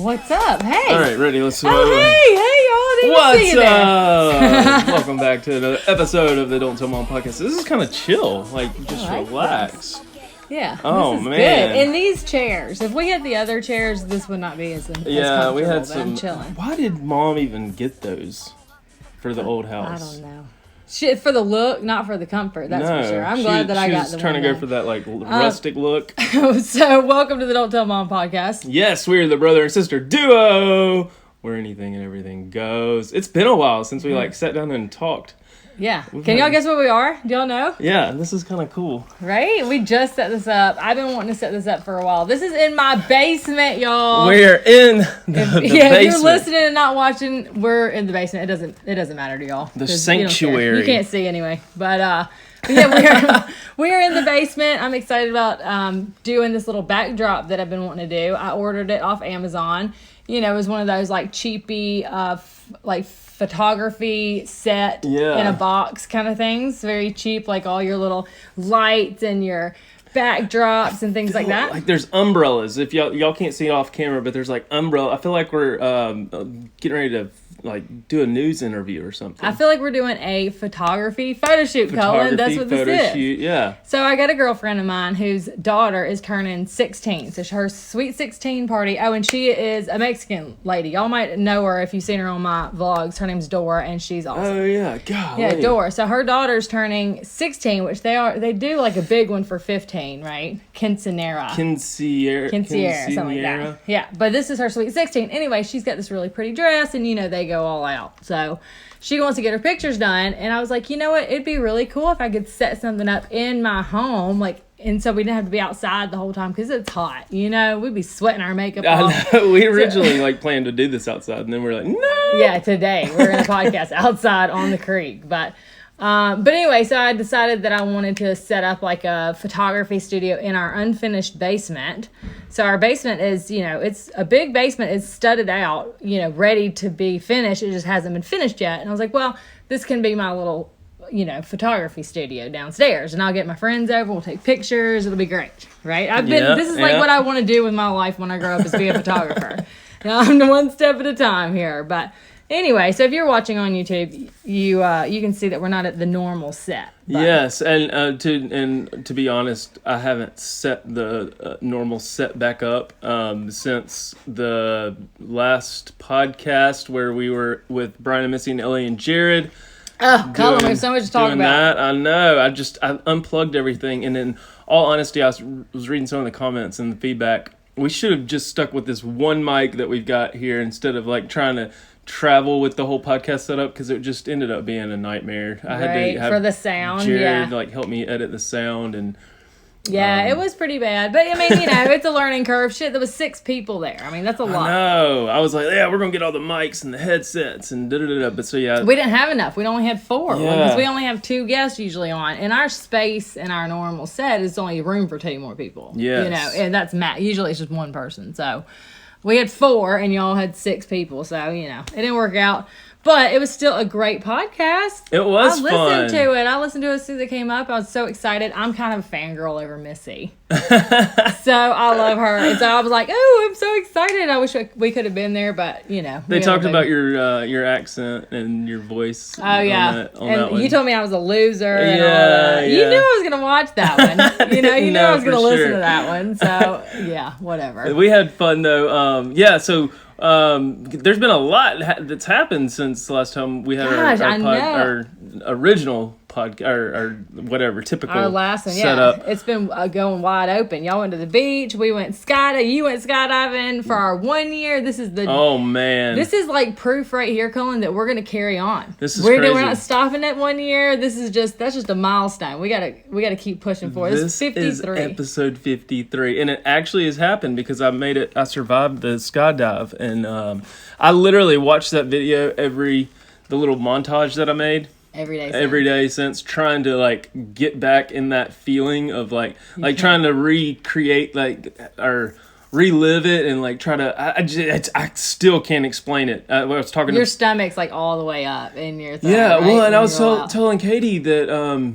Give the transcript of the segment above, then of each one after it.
What's up? Hey. All right, ready? Let's. Hey, y'all. What's up? Welcome back to another episode of the Don't Tell Mom podcast. This is kind of chill, like just relax. This. Yeah. Oh, this is man. Good. In these chairs, if we had the other chairs, this would not be as comfortable. We had but some. I'm chilling. Why did Mom even get those for the old house? I don't know. Shit, for the look, not for the comfort. That's for sure. I'm glad that I got the one. She was trying to go for that like rustic look. So, welcome to the Don't Tell Mom podcast. Yes, we're the brother and sister duo where anything and everything goes. It's been a while since we like sat down and talked. Yeah. Can y'all guess what we are? Do y'all know? Yeah, this is kind of cool. Right? We just set this up. I've been wanting to set this up for a while. This is in my basement, y'all. We're in the basement. If you're listening and not watching, we're in the basement. It doesn't matter to y'all. The sanctuary. You can't see anyway. But yeah, we're in the basement. I'm excited about doing this little backdrop that I've been wanting to do. I ordered it off Amazon. You know, it was one of those like cheapy like photography set in a box kind of things. Very cheap, like all your little lights and your backdrops and things like that. Like there's umbrellas. If y'all can't see it off camera, but there's like umbrella. I feel like we're getting ready to like do a news interview or something. I feel like we're doing a photography photo shoot, Cullen. That's what this is. Shoot, yeah. So I got a girlfriend of mine whose daughter is turning 16. So her sweet 16 party. Oh, and she is a Mexican lady. Y'all might know her if you've seen her on my vlogs. Her name's Dora, and she's awesome. Oh yeah, God. Yeah, Dora. So her daughter's turning 16, which they do like a big one for 15, right? Quinceanera, something like that. Yeah, but this is her sweet 16. Anyway, she's got this really pretty dress, and they go all out. So she wants to get her pictures done, and I was like, you know what? It'd be really cool if I could set something up in my home, and so we didn't have to be outside the whole time because it's hot. We'd be sweating our makeup off. We originally planned to do this outside, and then we're like, no. Yeah, today we're in a podcast outside on the creek, but anyway, so I decided that I wanted to set up like a photography studio in our unfinished basement. So our basement is, it's a big basement. It's studded out, ready to be finished. It just hasn't been finished yet. And I was like, well, this can be my little, photography studio downstairs. And I'll get my friends over. We'll take pictures. It'll be great, right? This is like what I want to do with my life when I grow up is be a photographer. Now, I'm one step at a time here, but... Anyway, so if you're watching on YouTube, you can see that we're not at the normal set. But. Yes, and to be honest, I haven't set the normal set back up since the last podcast where we were with Brian and Missy and Ellie and Jared. Oh, Cullen, we have so much to talk about. I know. I unplugged everything, and in all honesty, I was reading some of the comments and the feedback. We should have just stuck with this one mic that we've got here instead of trying to travel with the whole podcast setup because it just ended up being a nightmare. I had to have for the sound, Jared help me edit the sound and it was pretty bad. But I mean, it's a learning curve. Shit, there was 6 people there. I mean, that's a lot. No, I was like, yeah, we're gonna get all the mics and the headsets and da-da-da-da. But so yeah, we didn't have enough. We only had 4 because we only have 2 guests usually on. And our space in our normal set is only room for 2 more people. Yes. And that's usually it's just one person. So we had 4 and y'all had 6 people. So, it didn't work out. But it was still a great podcast. It was fun. I listened to it as soon as it came up. I was so excited. I'm kind of a fangirl over Missy. So I love her. And so I was like, oh, I'm so excited. I wish we could have been there, but, They talked about your accent and your voice. Oh, yeah. And you told me I was a loser. And all that. Yeah. You knew I was going to watch that one. You knew I was going to listen to that one. So, yeah, whatever. We had fun, though. There's been a lot that's happened since the last time we had our original podcast or whatever typical our last one. setup. Yeah, it's been going wide open. Y'all went to the beach. We went skydiving. You went skydiving for our 1 year. This is This is like proof right here, Cullen, that we're gonna carry on. This is crazy. We're not stopping at 1 year. That's just a milestone. We gotta keep pushing forward. This is 53. Is episode 53, and it actually has happened because I survived the skydive, and I literally watched that video the little montage that I made. Every day since trying to get back in that feeling of trying to recreate or relive it and try to I still can't explain it. I was talking your stomach's all the way up in your thumb, yeah, right? well, and I was telling Katie that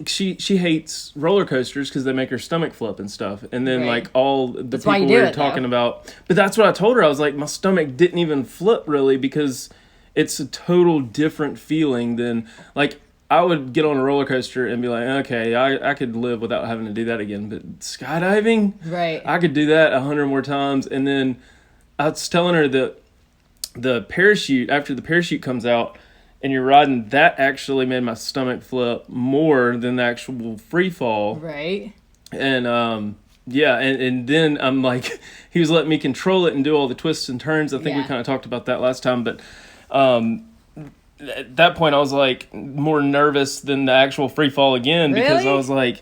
she hates roller coasters because they make her stomach flip and stuff. And then Right. like all the That's people why you we do were it, talking though. about. But that's what I told her. I was like, my stomach didn't even flip really because it's a total different feeling than like I would get on a roller coaster and be like, okay, I could live without having to do that again. But skydiving, Right. I could do that 100 more times. And then I was telling her that the parachute, after the parachute comes out and you're riding, that actually made my stomach flip more than the actual free fall. Right. And yeah, and then I'm like, he was letting me control it and do all the twists and turns. I think we Yeah. kind of talked about that last time, but at that point I was like more nervous than the actual free fall again because Really? I was like,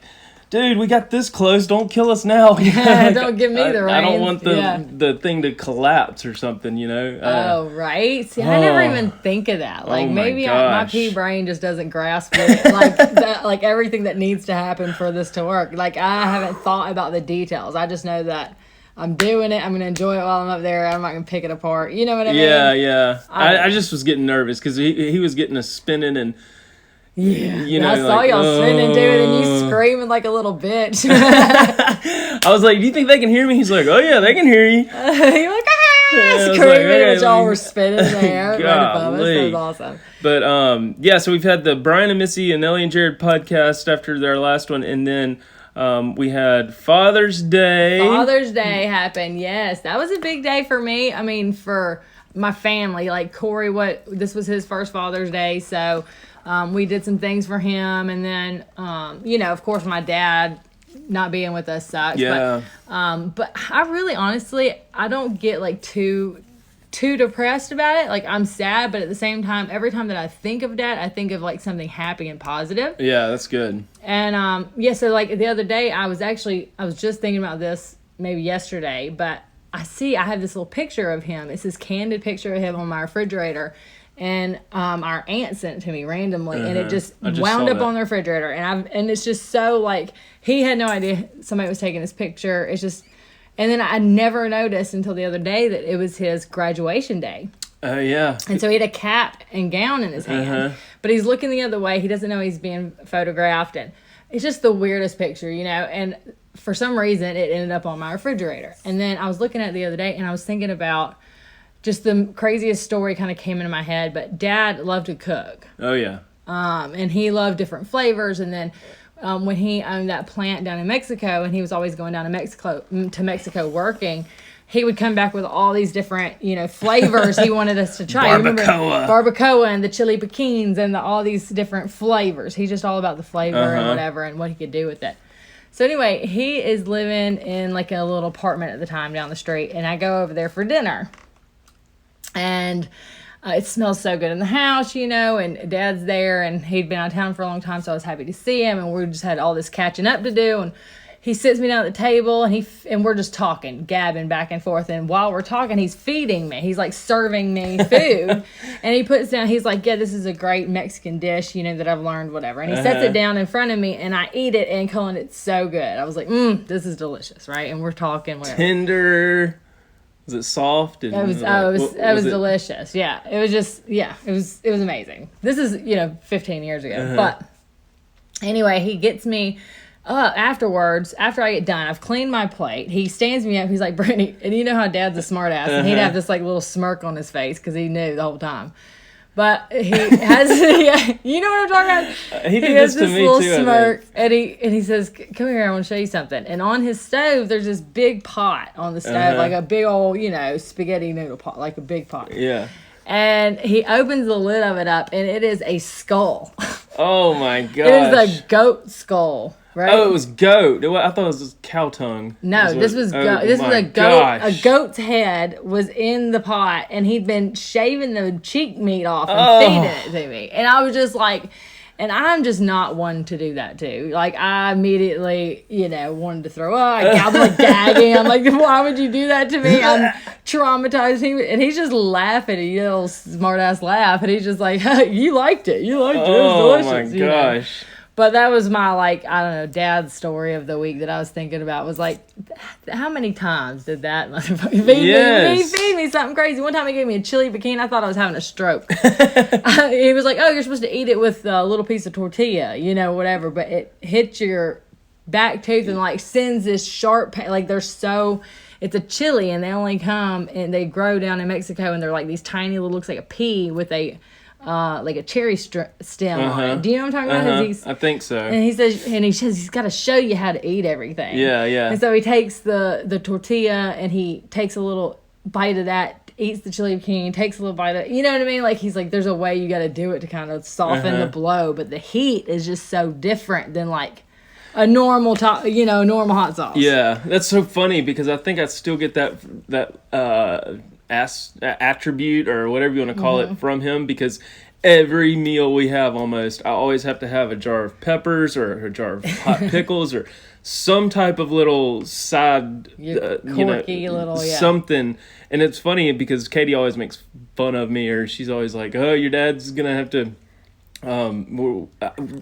dude, we got this close. Don't kill us now. Don't give me the reins. I don't want Yeah. the thing to collapse or something, you know? Oh, right. See, I never oh. even think of that. Like, Oh my maybe my gosh. pea brain just doesn't grasp it. Like, that, like everything that needs to happen for this to work. Like, I haven't thought about the details. I just know that I'm doing it. I'm going to enjoy it while I'm up there. I'm not going to pick it apart. You know what I mean? Yeah. I just was getting nervous because he was getting us spinning and, Yeah. you know, I saw like, y'all spinning too, and then you screaming like a little bitch. I was like, do you think they can hear me? He's like, oh yeah, they can hear you. You're like, ah! Yeah, I was Screaming, like, okay, but y'all let me- were spinning in the air right above us. That Golly. was awesome. But yeah, so we've had the Brian and Missy and Ellie and Jared podcast after their last one, and then we had Father's Day. Father's Day happened. Yes, that was a big day for me. I mean, for my family, like Corey, this was his first Father's Day, so we did some things for him, and then you know, of course, my dad not being with us sucks. Yeah. But I really, honestly, I don't get like too depressed about it. Like, I'm sad, but at the same time, every time that I think of Dad, I think of like something happy and positive. Yeah, that's good. And yeah, so like the other day, I was just thinking about this maybe yesterday, but I have this little picture of him. It's this candid picture of him on my refrigerator. And our aunt sent it to me randomly, and it just I just wound saw up that. on the refrigerator. And it's just so like, he had no idea somebody was taking his picture. It's just, and then I never noticed until the other day that it was his graduation day. Yeah. And so he had a cap and gown in his hand, but he's looking the other way. He doesn't know he's being photographed, and it's just the weirdest picture, you know. And for some reason, it ended up on my refrigerator. And then I was looking at it the other day, and I was thinking about just the craziest story kind of came into my head. But Dad loved to cook, Oh yeah. and he loved different flavors. And then when he owned that plant down in Mexico, and he was always going down to Mexico working, he would come back with all these different, you know, flavors he wanted us to try. You remember barbacoa and the chili piquins and all these different flavors. He's just all about the flavor and whatever and what he could do with it. So anyway, he is living in like a little apartment at the time down the street, and I go over there for dinner. And it smells so good in the house, you know, and Dad's there, and he'd been out of town for a long time, so I was happy to see him, and we just had all this catching up to do. And he sits me down at the table, and we're just talking, gabbing back and forth. And while we're talking, he's feeding me. He's like serving me food. And he puts down, he's like, yeah, this is a great Mexican dish, you know, that I've learned, whatever. And he sets it down in front of me, and I eat it, and Cullen, it's so good. I was like, this is delicious, right? And we're talking, whatever. Tender. Was it soft? And It was delicious. Yeah. It was just, it was amazing. This is, 15 years ago. But anyway, he gets me afterwards, after I get done, I've cleaned my plate. He stands me up. He's like, Brittany, and you know how Dad's a smart ass, and he'd have this like little smirk on his face because he knew the whole time. But he has, you know what I'm talking about? He did has this to me little too, I think. smirk, and he says, "Come here, I want to show you something." And on his stove, there's this big pot on the stove, like a big old, spaghetti noodle pot, like a big pot. Yeah. And he opens the lid of it up, and it is a skull. Oh my gosh. It is a goat skull, right? Oh, it was goat. I thought it was just cow tongue. No, this was goat. This was a goat. Gosh. A goat's head was in the pot, and he'd been shaving the cheek meat off and feeding it to me. And I was just like, and I'm just not one to do that too. Like, I immediately, wanted to throw up. I'm like gagging. I'm like, why would you do that to me? I'm traumatized. And he's just laughing, a little smart ass laugh. And he's just like, you liked it. You liked it. It was delicious. Oh my gosh. But that was my, like, I don't know, dad's story of the week that I was thinking about was like, how many times did that motherfucker feed me something crazy? One time he gave me a chili bikini. I thought I was having a stroke. He was like, oh, you're supposed to eat it with a little piece of tortilla, whatever. But it hits your back tooth and, like, sends this sharp pain. Like, it's a chili, and they only come, and they grow down in Mexico, and they're like these tiny little, looks like a pea with a like a cherry stem on it. Do you know what I'm talking about? I think so. And he says he's got to show you how to eat everything. Yeah. And so he takes the tortilla and he takes a little bite of that, eats the chili bikini, takes a little bite of, you know what I mean? Like, he's like, there's a way you got to do it to kind of soften the blow, but the heat is just so different than like a normal normal hot sauce. Yeah, that's so funny because I think I still get that attribute or whatever you want to call it from him, because every meal we have almost, I always have to have a jar of peppers or a jar of hot pickles or some type of little side, something. And it's funny because Katie always makes fun of me, or she's always like, oh, your dad's gonna have to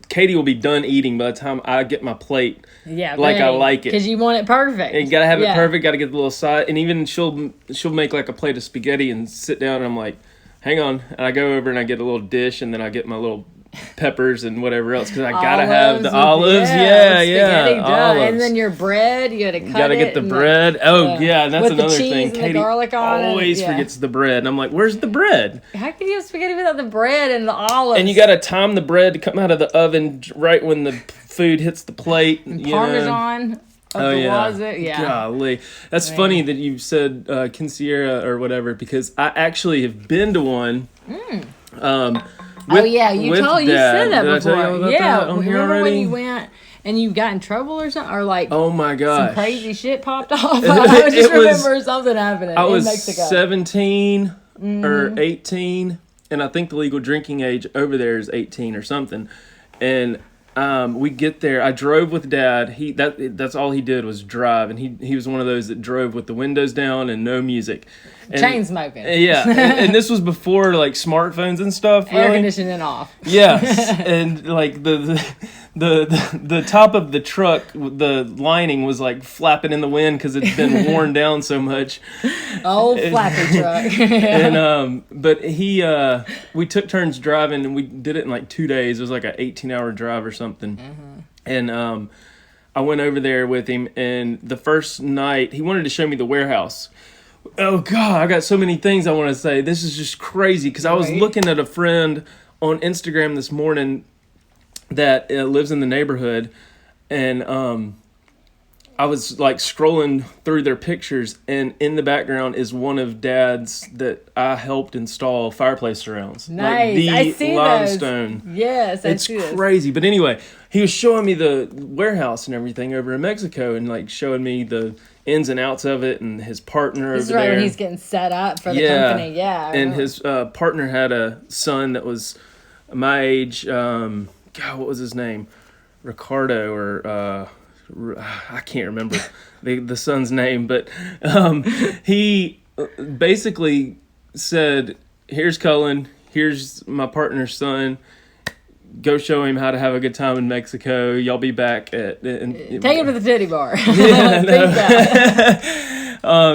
Katie will be done eating by the time I get my plate. Yeah, like I like it, because you want it perfect. And you gotta have it perfect. Gotta get the little side, and even she'll make like a plate of spaghetti and sit down, and I'm like, hang on, and I go over and I get a little dish, and then I get my little peppers and whatever else, because I gotta have the olives. Spaghetti olives. And then your bread, you gotta cut it. You gotta get the bread. And that's with another the cheese thing. And Katie the garlic on always forgets the bread, and I'm like, where's the bread? How can you have spaghetti without the bread and the olives? And you gotta time the bread to come out of the oven right when the food hits the plate. And Parmesan. Golly. That's funny that you said quinceañera or whatever, because I actually have been to one. You said that before. Did I tell you about that on here remember already? when you went and you got in trouble or something, or like, oh my gosh, some crazy shit popped off? I just remember something happening. I was in Mexico. 17 or 18, and I think the legal drinking age over there is 18 or something, and we get there. I drove with Dad. That's all he did was drive, and he was one of those that drove with the windows down and no music. And, chain smoking. Yeah, and this was before like smartphones and stuff. Air conditioning off. Yes, and like the top of the truck, the lining was like flapping in the wind because it's been worn down so much. Old flappy truck. And but we took turns driving, and we did it in like 2 days. It was like an 18-hour drive or something. And I went over there with him, and the first night he wanted to show me the warehouse. Oh God, I got so many things I want to say. This is just crazy, because I was looking at a friend on Instagram this morning that lives in the neighborhood, and I was like scrolling through their pictures, and in the background is one of Dad's that I helped install fireplace surrounds. Nice, like I see limestone. Those. Yes, it's crazy. But anyway, he was showing me the warehouse and everything over in Mexico, and like showing me the ins and outs of it, and his partner this over there. When he's getting set up for the company. And his partner had a son that was my age. God, what was his name? Ricardo or I can't remember the son's name, but he basically said, "Here's Cullen. Here's my partner's son. Go show him how to have a good time in Mexico. Y'all be back at..." Take him to the titty bar.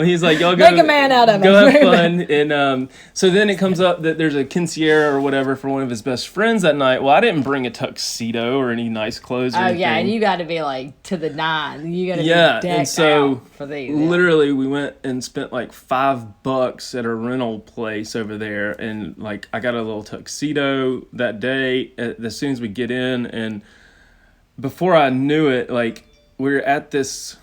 He's like, y'all go make a man out of him. Go have fun. And so then it comes up that there's a quinceañera or whatever for one of his best friends that night. Well, I didn't bring a tuxedo or any nice clothes or anything. And you got to be like to the nine. You got to be decked and so out for these. Literally we went and spent like $5 at a rental place over there, and like I got a little tuxedo that day as soon as we get in, and before I knew it, like we were at this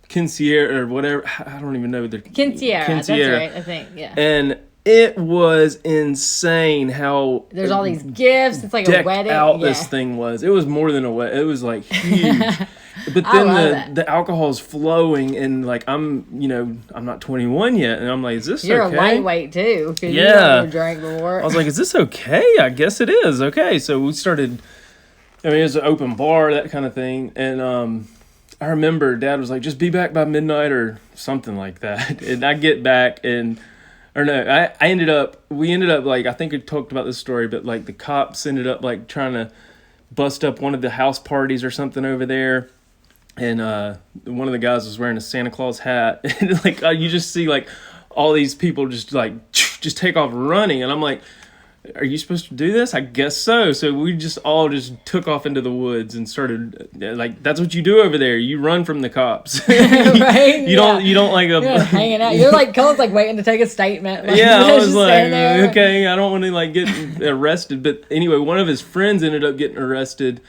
quinceañera or whatever, I don't even know the quinceañera. That's right, I think. Yeah. And it was insane how there's all these gifts. It's like a wedding. Out this thing was. It was more than a wedding. It was like huge. But then the alcohol's flowing, and like I'm not 21 yet, and I'm like, is this okay? You're a lightweight too. Yeah. You never drank before. I was like, is this okay? I guess it is. Okay, so we started. I mean, it was an open bar, that kind of thing, and I remember Dad was like, just be back by midnight or something like that. And I get back we ended up like, I think we talked about this story, but like the cops ended up like trying to bust up one of the house parties or something over there. And one of the guys was wearing a Santa Claus hat. And like you just see like all these people just take off running. And I'm like, are you supposed to do this? I guess so. So we just all took off into the woods and started like, that's what you do over there. You run from the cops. Right? You don't like hanging out. You're like, Cullen's like waiting to take a statement. Like, yeah, I was like, okay, I don't want to like get arrested. But anyway, one of his friends ended up getting arrested.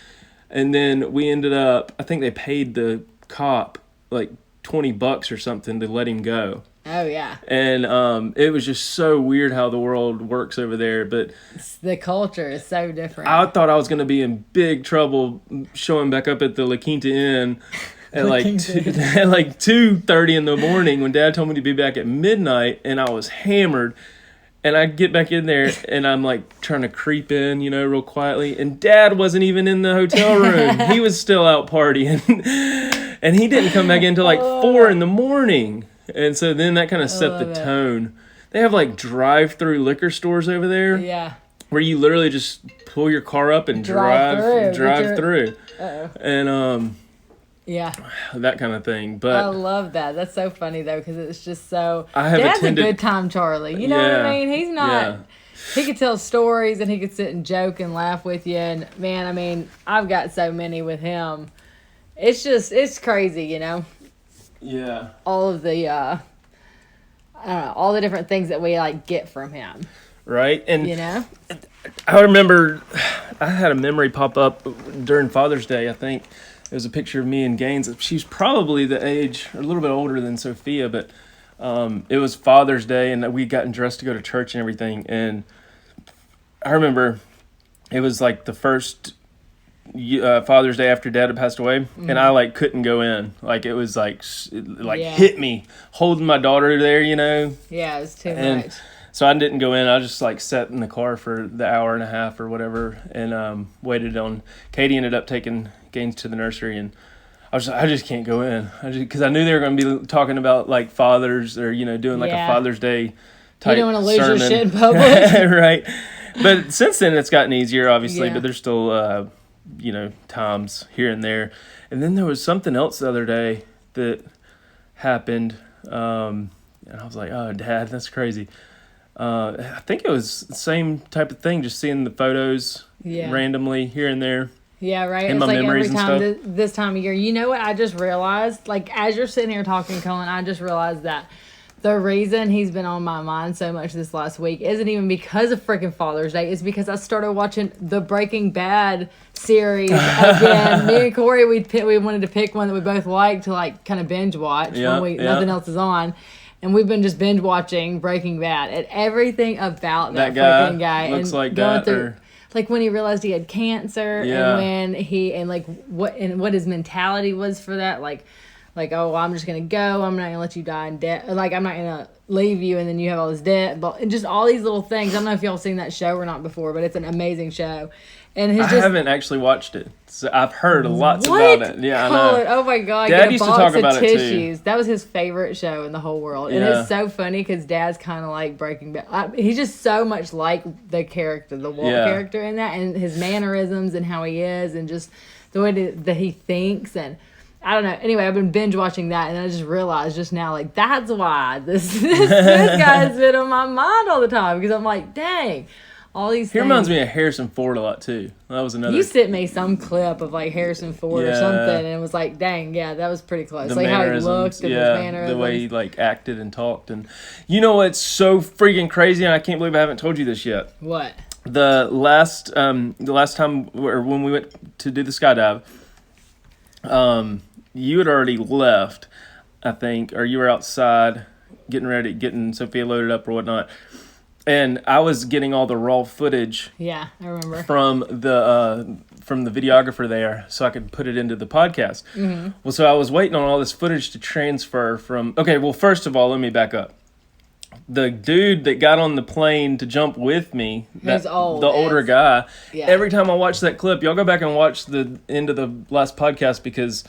And then we ended up, I think they paid the cop like $20 or something to let him go. Oh, yeah. And it was just so weird how the world works over there. But the culture is so different. I thought I was going to be in big trouble showing back up at the La Quinta Inn at like 2:30 in the morning when Dad told me to be back at midnight, and I was hammered. And I get back in there, and I'm like trying to creep in, real quietly. And Dad wasn't even in the hotel room. He was still out partying. And he didn't come back in until like 4 in the morning. And so then that kind of set the tone. They have like drive-through liquor stores over there. Yeah. Where you literally just pull your car up and drive through. Uh-oh. And yeah, that kind of thing. But I love that. That's so funny though, because it's just so. Dad's a good time, Charlie. You know what I mean? He's not. Yeah. He could tell stories and he could sit and joke and laugh with you. And man, I mean, I've got so many with him. It's crazy, Yeah. All of the, I don't know, all the different things that we like get from him. Right, and I remember I had a memory pop up during Father's Day. I think it was a picture of me and Gaines. She's probably the age, or a little bit older than Sophia, but it was Father's Day, and we gotten dressed to go to church and everything. And I remember it was like the first Father's Day after Dad had passed away, and I like couldn't go in. Like it was like hit me holding my daughter there, Yeah, it was too much. So I didn't go in. I just like sat in the car for the hour and a half or whatever, and waited on. Katie ended up taking Gaines to the nursery, and I just can't go in. Because I knew they were going to be talking about like fathers or doing like a Father's Day type. You don't want to lose sermon. your shit in public, right? But since then it's gotten easier, obviously. But there's still times here and there. And then there was something else the other day that happened, and I was like, "Oh, Dad, that's crazy." I think it was the same type of thing, just seeing the photos randomly here and there. Yeah, right. In it's my like memories every and time this time of year. You know what I just realized? Like, as you're sitting here talking, Cullen, I just realized that the reason he's been on my mind so much this last week isn't even because of freaking Father's Day. It's because I started watching the Breaking Bad series again. Me and Corey, we wanted to pick one that we both liked to like kind of binge watch when nothing else is on. And we've been just binge watching Breaking Bad, and everything about that freaking guy looks and like going that, through, like when he realized he had cancer, and when what his mentality was for that, like oh, well, I'm just gonna go, I'm not gonna let you die in debt, like I'm not gonna leave you, and then you have all this debt, but and just all these little things. I don't know if y'all seen that show or not before, but it's an amazing show. And I haven't actually watched it. So I've heard lots about it. Yeah, I know. Oh my God! Dad used to talk about it too. That was his favorite show in the whole world, and it's so funny because Dad's kind of like Breaking Bad. He's just so much like the character, the Walt character in that, and his mannerisms and how he is, and just the way that he thinks. And I don't know. Anyway, I've been binge watching that, and I just realized just now, like that's why this guy's been on my mind all the time, because I'm like, dang. All these things. He reminds me of Harrison Ford a lot too. That was another. You sent me some clip of like Harrison Ford or something, and it was like, dang, yeah, that was pretty close. Like how he looked and his mannerisms. The way he like acted and talked, and what's so freaking crazy, and I can't believe I haven't told you this yet. What? The last time, or when we went to do the skydive, you had already left, I think, or you were outside getting Sophia loaded up or whatnot. And I was getting all the raw footage. Yeah, I remember. From the videographer there, so I could put it into the podcast. Mm-hmm. Well, so I was waiting on all this footage to transfer from. Okay, well, first of all, let me back up. The dude that got on the plane to jump with me, the older guy. Yeah. Every time I watch that clip, y'all go back and watch the end of the last podcast, because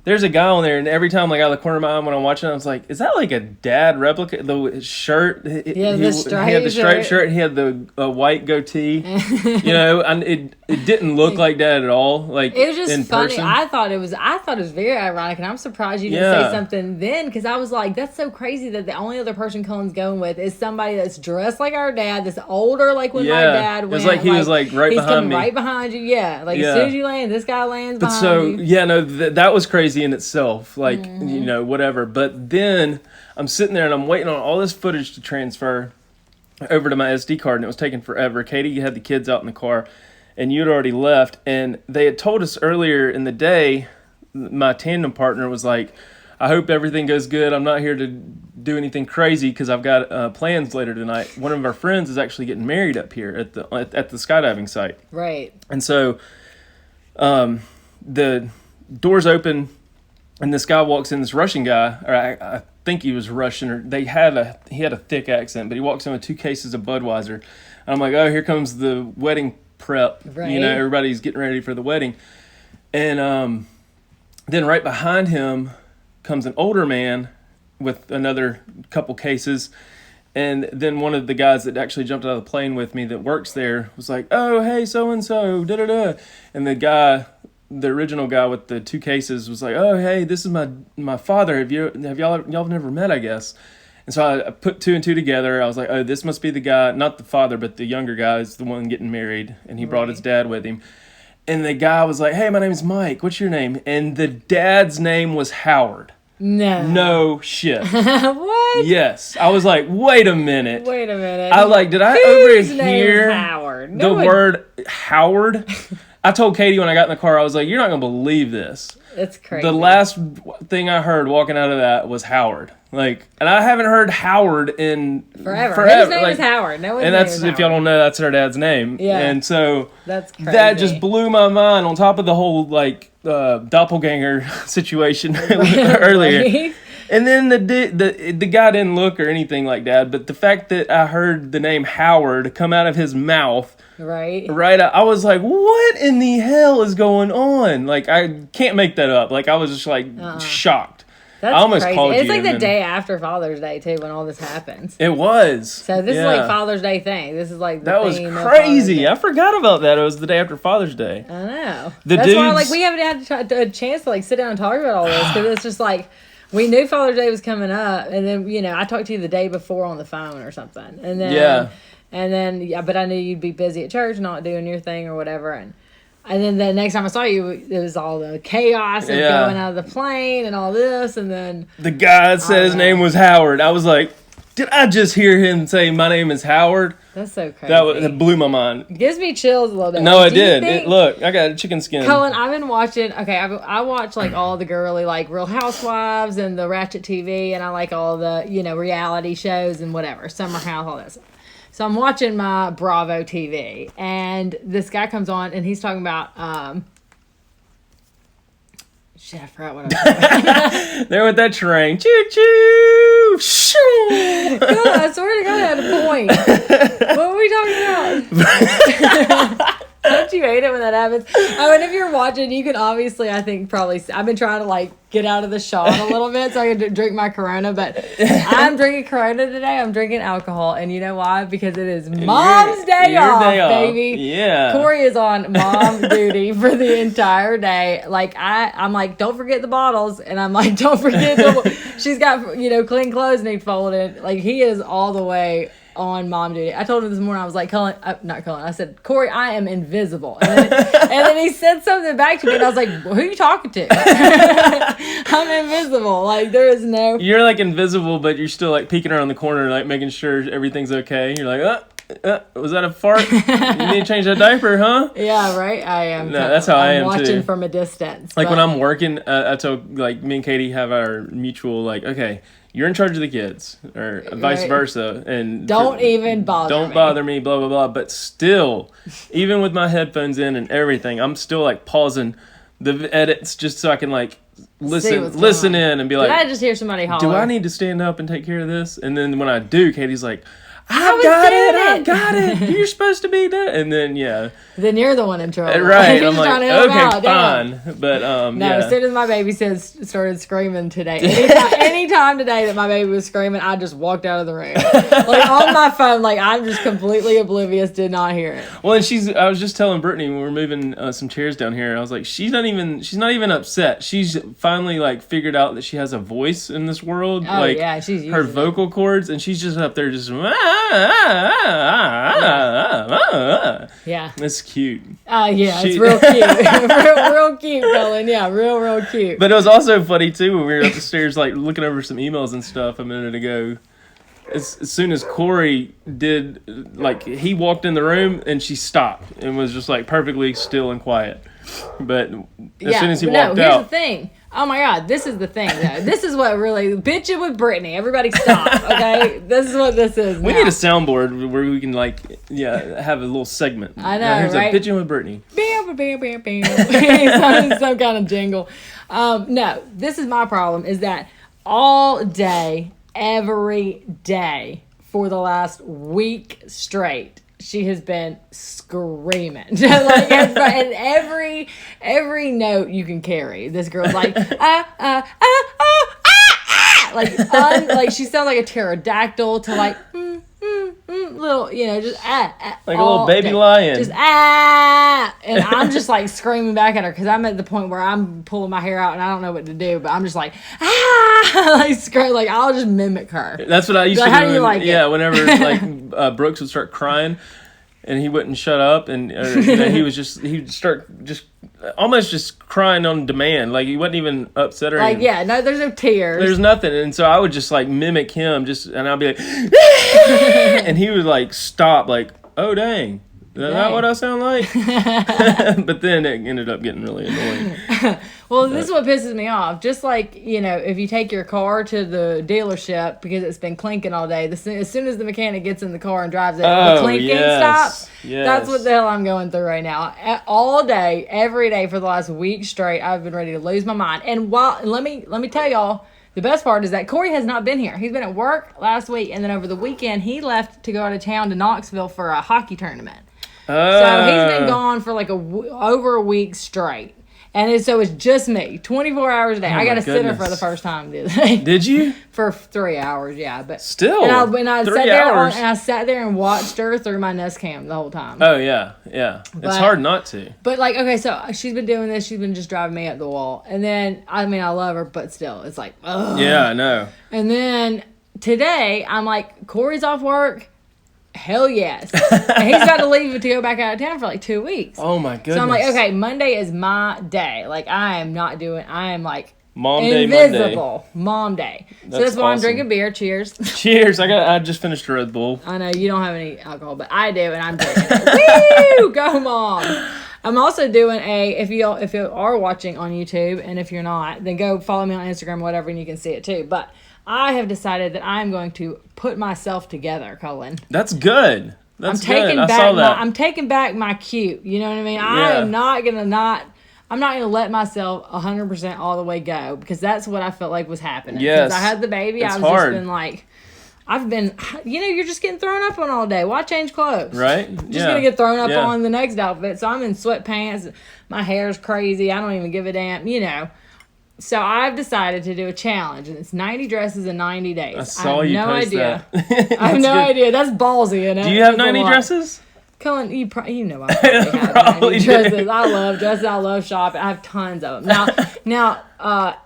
there's a guy on there, and every time, like, out of the corner of my eye when I'm watching it, I was like, is that like a dad replica? His shirt, the he had the striped shirt, he had the white goatee. And it didn't look like Dad at all. Like, it was just in funny. person. I thought it was very ironic, and I'm surprised you didn't say something then, because I was like, that's so crazy that the only other person Cullen's going with is somebody that's dressed like our dad, that's older, like when my dad went. It was like he was like right behind me. Right behind you, yeah. Like as soon as you land, this guy lands behind you. Yeah, no, that was crazy in itself. Like, whatever. But then I'm sitting there and I'm waiting on all this footage to transfer over to my SD card, and it was taking forever. Katie had the kids out in the car, and you'd already left. And they had told us earlier in the day, my tandem partner was like, I hope everything goes good. I'm not here to do anything crazy because I've got plans later tonight. One of our friends is actually getting married up here at the skydiving site. Right. And so the doors open, and this guy walks in, this Russian guy, or I think he was Russian, or he had a thick accent, but he walks in with 2 cases of Budweiser. And I'm like, oh, here comes the wedding prep. Right. Everybody's getting ready for the wedding. And then right behind him comes an older man with another couple cases. And then one of the guys that actually jumped out of the plane with me that works there was like, oh, hey, so-and-so, da-da-da. And the original guy with the 2 cases was like, oh, hey, this is my father. Have y'all never met, I guess? And so I put 2 and 2 together. I was like, oh, this must be the guy, not the father, but the younger guy is the one getting married. And he brought his dad with him. And the guy was like, hey, my name is Mike. What's your name? And the dad's name was Howard. No shit. What? Yes. I was like, wait a minute. I like, did I overhear the word Howard? I told Katie when I got in the car, I was like, you're not going to believe this. That's crazy. The last thing I heard walking out of that was Howard. Like, and I haven't heard Howard in forever. His name is Howard. No one's and that's, if y'all don't know, that's her dad's name. Yeah. And so that's crazy. That just blew my mind on top of the whole, like, doppelganger situation earlier. Right? And then the guy didn't look or anything like that, but the fact that I heard the name Howard come out of his mouth, right, I was like, what in the hell is going on? Like, I can't make that up. Like, I was just like shocked. That's I almost crazy. called it's you. Like the day after Father's Day too, when all this happens. It was. So this is like Father's Day thing. This is like that was crazy. I forgot about that. It was the day after Father's Day. I know. That's why like we haven't had a chance to like sit down and talk about all this, because it's just like we knew Father's Day was coming up, and then I talked to you the day before on the phone or something, and then but I knew you'd be busy at church, not doing your thing or whatever, and then the next time I saw you, it was all the chaos of going out of the plane and all this, and then the guy said his name was Howard. I was like, did I just hear him say my name is Howard? That's so crazy. That blew my mind. It gives me chills a little bit. No, it did. Look, I got a chicken skin. Cullen, I've been watching. Okay, I watch like all the girly, like Real Housewives and the Ratchet TV, and I like all the reality shows and whatever, Summer House, all this. So I'm watching my Bravo TV, and this guy comes on, and he's talking about, shit, I forgot what I was talking about. There with that train. Choo-choo! Shoo! God, I swear to God, I had a point. What were we talking about? Don't you hate it when that happens? I mean, if you're watching, you can obviously, I think, probably... I've been trying to, like, get out of the shot a little bit so I can drink my Corona, but I'm drinking Corona today. I'm drinking alcohol, and you know why? Because it is Mom's day off, baby. Yeah. Corey is on mom duty for the entire day. Like, I'm like, don't forget the bottles, and I'm like, don't forget she's got, clean clothes need folded. Like, he is all the way on mom duty. I told him this morning, I was like, not Cullen, I said, Corey, I am invisible. And then he said something back to me, and I was like, who are you talking to? I'm invisible. Like, there is no... You're like invisible, but you're still like peeking around the corner, like making sure everything's okay. You're like, was that a fart? You need to change that diaper, huh? Yeah, right? I am. No, that's how I am watching too. From a distance. Like when I'm working, I told, like, me and Katie have our mutual, like, okay, you're in charge of the kids, or vice versa, and don't bother me, blah blah blah. But still, even with my headphones in and everything, I'm still like pausing the edits just so I can like listen in and be like, did I just hear somebody holler? Do I need to stand up and take care of this? And then when I do, Katie's like, I've got it. You're supposed to be there. And then, Then you're the one in trouble. Right. I'm like, okay, fine. But, no, as soon as my baby started screaming today, anytime today that my baby was screaming, I just walked out of the room. Like, on my phone, like, I'm just completely oblivious, did not hear it. Well, and I was just telling Britany when we were moving some chairs down here, I was like, she's not even upset. She's finally, like, figured out that she has a voice in this world. Oh, like, yeah, she's using her vocal cords, and she's just up there just, yeah. It's cute. It's real cute. real cute, Cullen. Yeah, real cute. But it was also funny, too, when we were up the stairs, like, looking over some emails and stuff a minute ago. As soon as Corey did, like, he walked in the room and she stopped and was just, like, perfectly still and quiet. But as soon as he walked out. Here's the thing. Oh my God, this is the thing, though. This is what really, bitching with Britany. Everybody stop, okay? This is what this is. We need a soundboard where we can, like, have a little segment. I know, here's right? a bitching with Britany. some kind of jingle. No, this is my problem, is that all day, every day, for the last week straight, she has been screaming. Like, and every note you can carry, this girl's like, like she sounds like a pterodactyl to like, little, just like a little baby lion. Just and I'm just like screaming back at her because I'm at the point where I'm pulling my hair out and I don't know what to do, but I'm just like like scream, like I'll just mimic her. That's what I used to do. How do you like it? Whenever like Brooks would start crying and he wouldn't shut up, and he'd start just almost just crying on demand, like he wasn't even upset or anything. There's no tears, there's nothing. And so I would just like mimic him, and I'd be like and he would like stop, like, oh dang, is that what I sound like? But then it ended up getting really annoying. Well, this is what pisses me off. Just like, if you take your car to the dealership because it's been clinking all day, as soon as the mechanic gets in the car and drives it, the clinking stops. Yes. That's what the hell I'm going through right now. All day, every day for the last week straight, I've been ready to lose my mind. And let me tell y'all, the best part is that Corey has not been here. He's been at work last week, and then over the weekend, he left to go out of town to Knoxville for a hockey tournament. So he's been gone for like over a week straight. And so it's just me, 24 hours a day. I got to sit her for the first time the other day. Did you? For 3 hours, yeah. But still, and I sat there and watched her through my Nest Cam the whole time. Oh yeah. It's hard not to. But like, okay, so she's been doing this. She's been just driving me up the wall. And then, I love her, but still, it's like, ugh. Yeah, I know. And then today, I'm like, Corey's off work. Hell yes. And he's got to leave to go back out of town for like 2 weeks. Oh my goodness. So I'm like, okay, Monday is my day. Like, I am like Mom invisible. Mom day. So that's why awesome. I'm drinking beer. Cheers. Cheers. I just finished a Red Bull. I know you don't have any alcohol, but I do, and I'm drinking it. Woo! Go Mom. I'm also doing if you are watching on YouTube, and if you're not, then go follow me on Instagram, whatever, and you can see it too. But I have decided that I'm going to put myself together, Cullen. That's good. I'm taking back my cute. You know what I mean? I am not gonna I'm not gonna let myself 100% all the way go, because that's what I felt like was happening. Yes. Since I had the baby, It's just been like, you're just getting thrown up on all day. Why change clothes? Right? I'm just gonna get thrown up on the next outfit. So I'm in sweatpants. My hair's crazy. I don't even give a damn. So I've decided to do a challenge, and it's 90 dresses in 90 days. I saw you post idea. that. I have no idea. That's ballsy, isn't it? Do you have 90 dresses? Cullen, you know I probably have 90 dresses. I love dresses. I love shopping. I have tons of them. Now,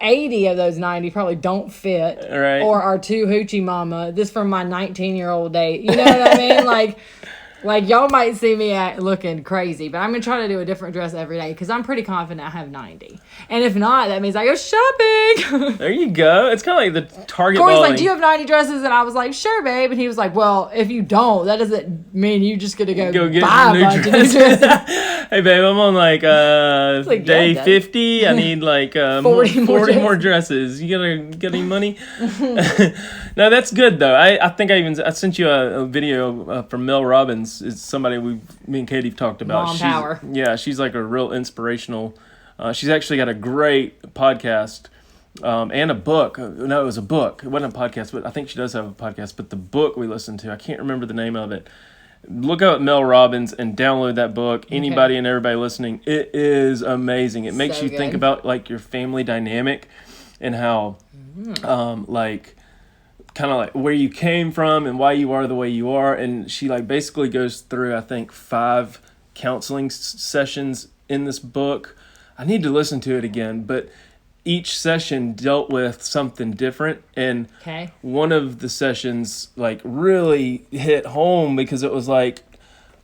80 of those 90 probably don't fit, right, or are too hoochie mama. This from my 19-year-old date. You know what I mean? Like, y'all might see me looking crazy, but I'm going to try to do a different dress every day, because I'm pretty confident I have 90. And if not, that means I go shopping. There you go. It's kind of like the Target Corey's bowling. like, do you have 90 dresses? And I was like, sure, babe. And he was like, well, if you don't, that doesn't mean you just going to go get buy a bunch of new dresses. Hey, babe, I'm on day 50. I need 40 more dresses. You got any money? No, that's good, though. I think I sent you a video from Mel Robbins. It's somebody me and Katie have talked about. Mom power. Yeah, she's like a real inspirational. She's actually got a great podcast and a book. No, it was a book. It wasn't a podcast, but I think she does have a podcast. But the book we listened to, I can't remember the name of it. Look up Mel Robbins and download that book. Anybody and everybody listening, it is amazing. It makes you think about like your family dynamic and how, like, kind of like where you came from and why you are the way you are. And she like basically goes through, I think, 5 counseling sessions in this book. I need to listen to it again, but each session dealt with something different, and one of the sessions like really hit home because it was like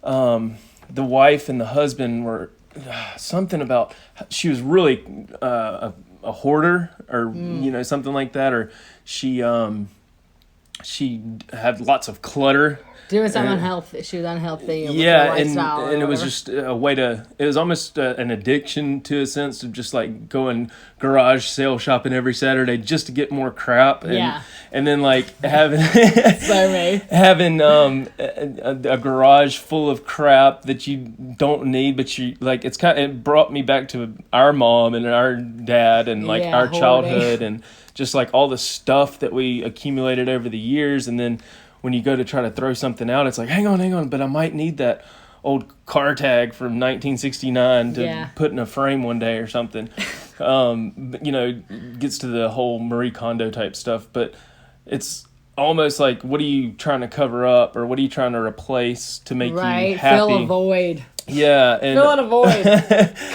the wife and the husband were something about, she was really a hoarder or something like that, or she had lots of clutter. Doing something unhealthy. She was unhealthy. Yeah, and it was just a way to. It was almost an addiction to a sense of just like going garage sale shopping every Saturday just to get more crap. And then like having having a garage full of crap that you don't need, but you like. It brought me back to our mom and our dad and like our childhood and just like all the stuff that we accumulated over the years, and then when you go to try to throw something out, it's like, hang on, but I might need that old car tag from 1969 to put in a frame one day or something. Gets to the whole Marie Kondo type stuff, but it's almost like, what are you trying to cover up, or what are you trying to replace to make you happy? Fill a void. Yeah, and filling a void.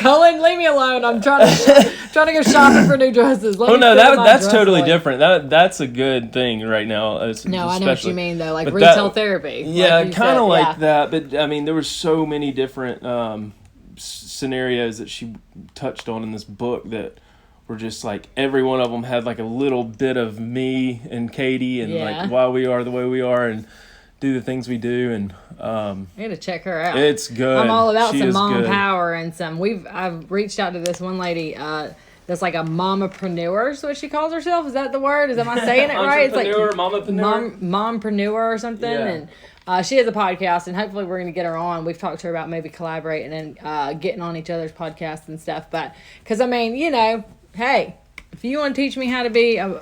Cullen, leave me alone. I'm trying to go shopping for new dresses. That's totally different. That's a good thing right now. No, I know what you mean though, like retail therapy. Yeah, kind of like that. But I mean, there were so many different scenarios that she touched on in this book that were just like every one of them had like a little bit of me and Katie and like why we are the way we are and do the things we do. And I need to check her out. It's good. I'm all about some mom power and some. I've reached out to this one lady that's like a momapreneur, is what she calls herself. Is that the word? Am I saying it right? It's like mompreneur or something. Yeah. And she has a podcast, and hopefully we're going to get her on. We've talked to her about maybe collaborating and getting on each other's podcasts and stuff. But because I mean, hey, if you want to teach me how to be I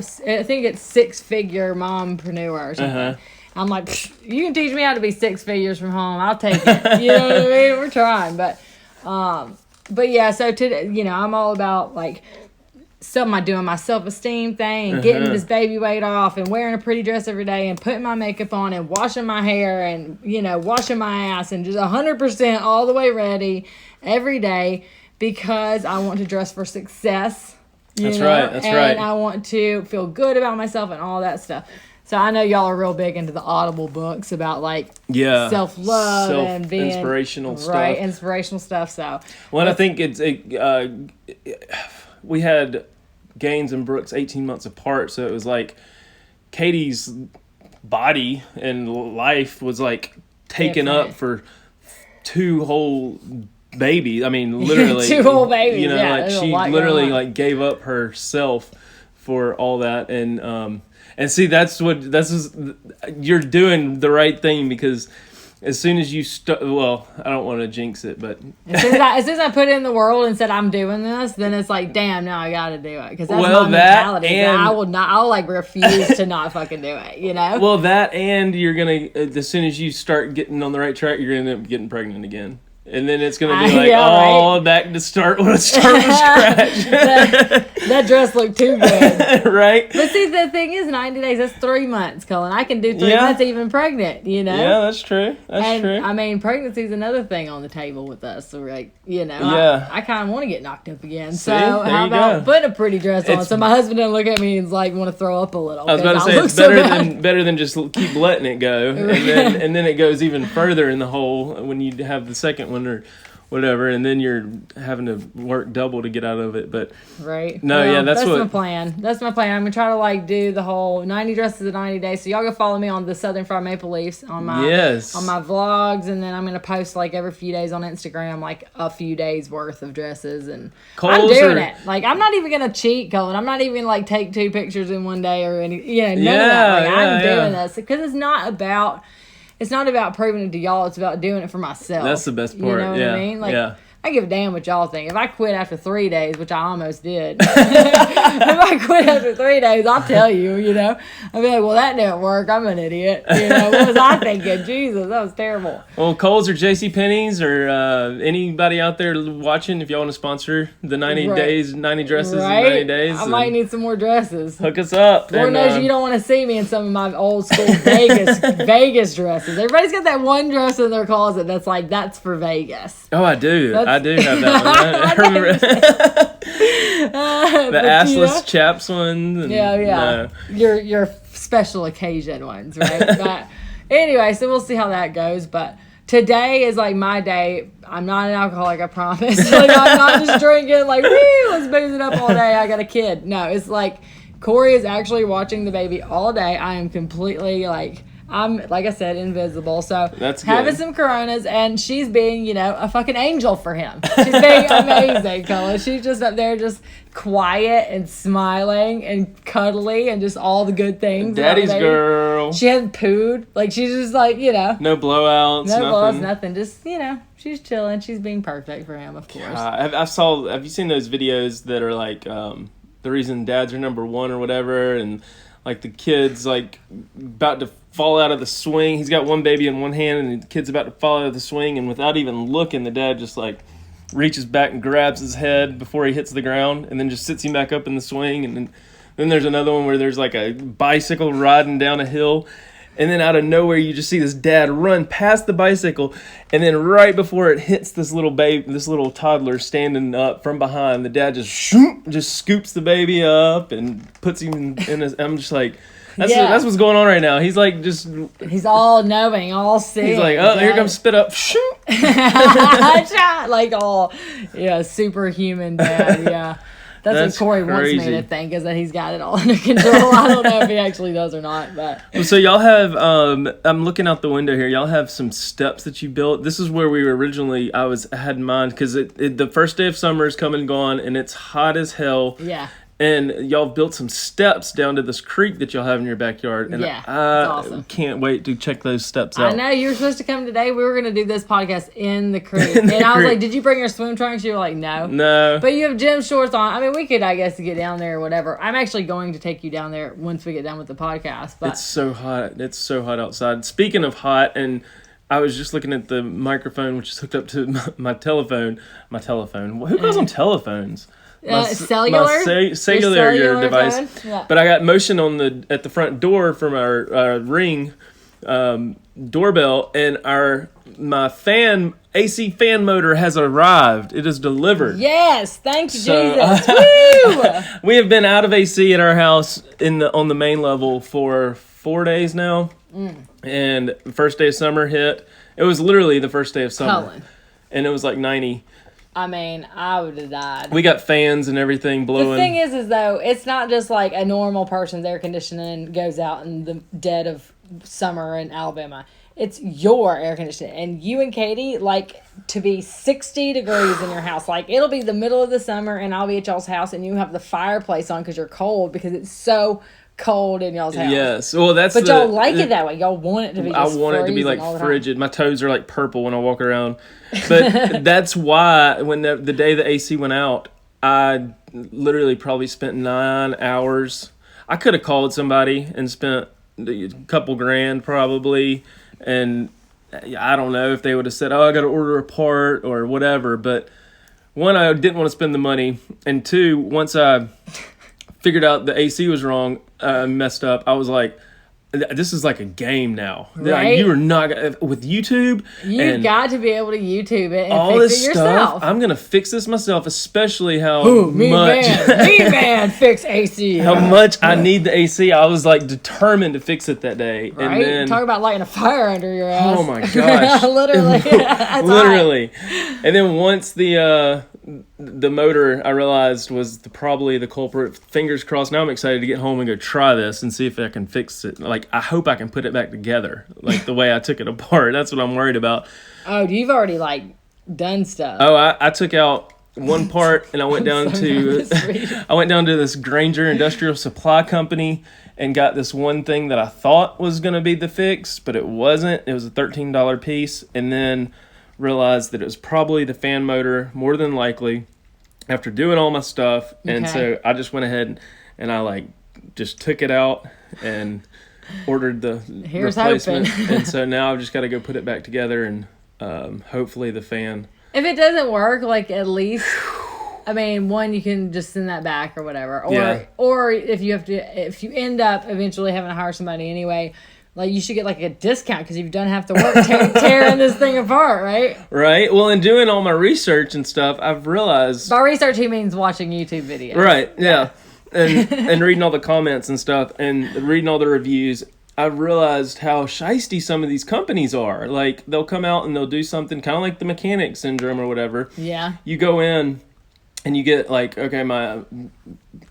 think it's 6-figure mompreneur or something. I'm like, you can teach me how to be 6 figures from home. I'll take it. You know what I mean? We're trying, but yeah. So today, I'm all about like doing my self-esteem thing and getting this baby weight off and wearing a pretty dress every day and putting my makeup on and washing my hair and washing my ass and just 100% all the way ready every day because I want to dress for success. That's right. And I want to feel good about myself and all that stuff. So I know y'all are real big into the Audible books about like self-love and being inspirational stuff. Right, inspirational stuff. So I think we had Gaines and Brooks 18 months apart, so it was like Katie's body and life was like taken up for 2 whole babies. I mean, literally 2 whole babies. Like she literally like gave up herself for all that. And see, you're doing the right thing, because as soon as you I don't want to jinx it, but as soon as I put it in the world and said I'm doing this, then it's like, damn, now I got to do it, because that's my mentality. And I will not. I'll like refuse to not fucking do it. Well, that, and you're gonna as soon as you start getting on the right track, you're gonna end up getting pregnant again. And then it's going to be back to start from scratch. that dress looked too good. Right? But see, the thing is, 90 days, that's 3 months, Cullen. I can do 3 months even pregnant, Yeah, that's true. That's true. I mean, pregnancy is another thing on the table with us. So, like, I kind of want to get knocked up again. See? So, how about putting a pretty dress on so my husband doesn't look at me and, like, want to throw up a little. I was about to say, it's better than just keep letting it go. And then it goes even further in the hole when you have the second one or whatever, and then you're having to work double to get out of it. But that's my plan. That's my plan. I'm gonna try to like do the whole 90 dresses in 90 days. So y'all go follow me on the Southern Fried Maple Leafs on my vlogs, and then I'm gonna post like every few days on Instagram like a few days worth of dresses, and I'm doing it. Like, I'm not even gonna cheat, Cullen. I'm not even like take 2 pictures in one day or any none of that. Like, I'm doing this because it's not about proving it to y'all. It's about doing it for myself. That's the best part. You know what I mean? Like, I give a damn what y'all think. If I quit after 3 days, which I almost did, if I quit after 3 days, I'll tell you, I'll be like, well, that didn't work. I'm an idiot. What was I thinking? Jesus, that was terrible. Well, Kohl's or JCPenney's or anybody out there watching, if y'all want to sponsor the 90 days, 90 dresses in 90 days. I might need some more dresses. Hook us up. Lord knows you don't want to see me in some of my old school Vegas dresses. Everybody's got that one dress in their closet that's for Vegas. Oh, I do. I do have that one. I remember the assless chaps ones. No. Your special occasion ones, right? But anyway, so we'll see how that goes. But today is my day. I'm not an alcoholic, I promise. I'm not just drinking woo, let's booze it up all day. I got a kid. No, it's Corey is actually watching the baby all day. I am completely I'm, like I said, invisible. So that's having some Coronas, and she's being, a fucking angel for him. She's being amazing, Cullen. She's just up there just quiet and smiling and cuddly and just all the good things. Daddy's girl. She hasn't pooed. She's just no blowouts. No blowouts, nothing. Just, she's chilling. She's being perfect for him, of course. Have you seen those videos that are the reason dads are number one or whatever, and the kid's about to fall out of the swing. He's got one baby in one hand and the kid's about to fall out of the swing, and without even looking, the dad just reaches back and grabs his head before he hits the ground and then just sits him back up in the swing. And then there's another one where there's a bicycle riding down a hill, and then out of nowhere you just see this dad run past the bicycle, and then right before it hits this little toddler standing up from behind, the dad just scoops the baby up and puts him in his. I'm just that's what's going on right now. He's he's all knowing, all seeing. He's oh, here comes spit up. Shoot. Superhuman dad. Yeah. That's what Corey wants me to think, is that he's got it all under control. I don't know if he actually does or not, but. So y'all have, I'm looking out the window here. Y'all have some steps that you built. This is where we were originally, I had in mind, because the first day of summer is come and gone, and it's hot as hell. Yeah. And y'all built some steps down to this creek that y'all have in your backyard. And I awesome. Can't wait to check those steps out. I know, you were supposed to come today. We were going to do this podcast in the creek. And I was like, did you bring your swim trunks? You were like, no. No. But you have gym shorts on. I mean, we could, I guess, get down there or whatever. I'm actually going to take you down there once we get done with the podcast. But it's so hot. It's so hot outside. Speaking of hot, and I was just looking at the microphone, which is hooked up to my telephone. My telephone. Who calls them telephones? Cellular device. Yeah. But I got motion at the front door from our Ring doorbell, and my AC fan motor has arrived. It is delivered. Yes, thank you, Jesus. Woo! We have been out of AC at our house on the main level for 4 days now. And the first day of summer hit. It was literally the first day of summer. Cullen. And it was 90. I mean, I would have died. We got fans and everything blowing. The thing is though, it's not just a normal person's air conditioning goes out in the dead of summer in Alabama. It's your air conditioning. And you and Katie like to be 60 degrees in your house. It'll be the middle of the summer and I'll be at y'all's house and you have the fireplace on because you're cold, because it's so cold in y'all's house. Yes. Well, but y'all like it that way. Y'all want it to be just I want it to be frigid. My toes are purple when I walk around. But that's why when the day the AC went out, I literally probably spent 9 hours. I could have called somebody and spent a couple grand probably, and I don't know if they would have said, "Oh, I got to order a part" or whatever. But one, I didn't want to spend the money, and two, once I figured out the AC was wrong, messed up, I was like, this is like a game now. Right? You are not with YouTube. You've got to be able to YouTube it and all fix this it yourself. Stuff, I'm gonna fix this myself, especially how me man, fix AC. How much I need the AC. I was determined to fix it that day. Right? And then, talk about lighting a fire under your ass. Oh my gosh! Literally, literally. And then once the motor, I realized, was probably the culprit. Fingers crossed. Now I'm excited to get home and go try this and see if I can fix it. I hope I can put it back together, the way I took it apart. That's what I'm worried about. Oh, you've already done stuff. Oh, I took out one part and I went down to this Granger Industrial Supply Company and got this one thing that I thought was going to be the fix, but it wasn't. It was a $13 piece, and then realized that it was probably the fan motor, more than likely, after doing all my stuff. And so I just went ahead and I like just took it out and ordered the replacement. And so now I've just got to go put it back together, and hopefully the fan. If it doesn't work, like, at least, I mean, one, you can just send that back or whatever. Or if you end up eventually having to hire somebody anyway, like, you should get like a discount because you've done half the work tearing this thing apart, right? Right. Well, in doing all my research and stuff, I've realized. By research, he means watching YouTube videos. Right. Yeah. And reading all the comments and stuff, and reading all the reviews, I've realized how shisty some of these companies are. Like, they'll come out and they'll do something kind of like the mechanic syndrome or whatever. Yeah. You go in and you get like, okay, my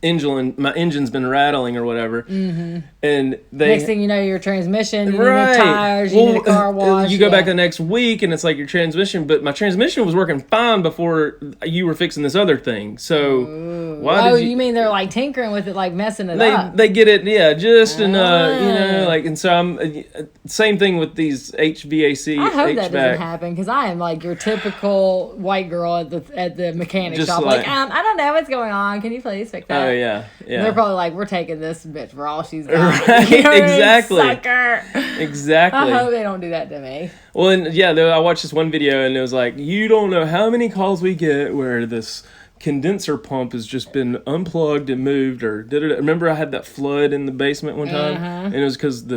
engine's been rattling or whatever. Mm-hmm. And next thing you know, your transmission, you need tires, you need a car wash. You go back the next week and it's like your transmission, but my transmission was working fine before you were fixing this other thing. So why did you mean they're like tinkering with it, like messing it up? They get it, just and like, and so I'm same thing with these HVAC. I hope that doesn't happen, because I am like your typical white girl at the mechanic shop. Like, I don't know what's going on. Can you please fix that? Oh yeah. And they're probably like, we're taking this bitch for all she's got. Right, you know exactly. Sucker. Exactly. I hope they don't do that to me. Well, and I watched this one video and it was like, you don't know how many calls we get where this condenser pump has just been unplugged and moved, or remember I had that flood in the basement one time, and it was because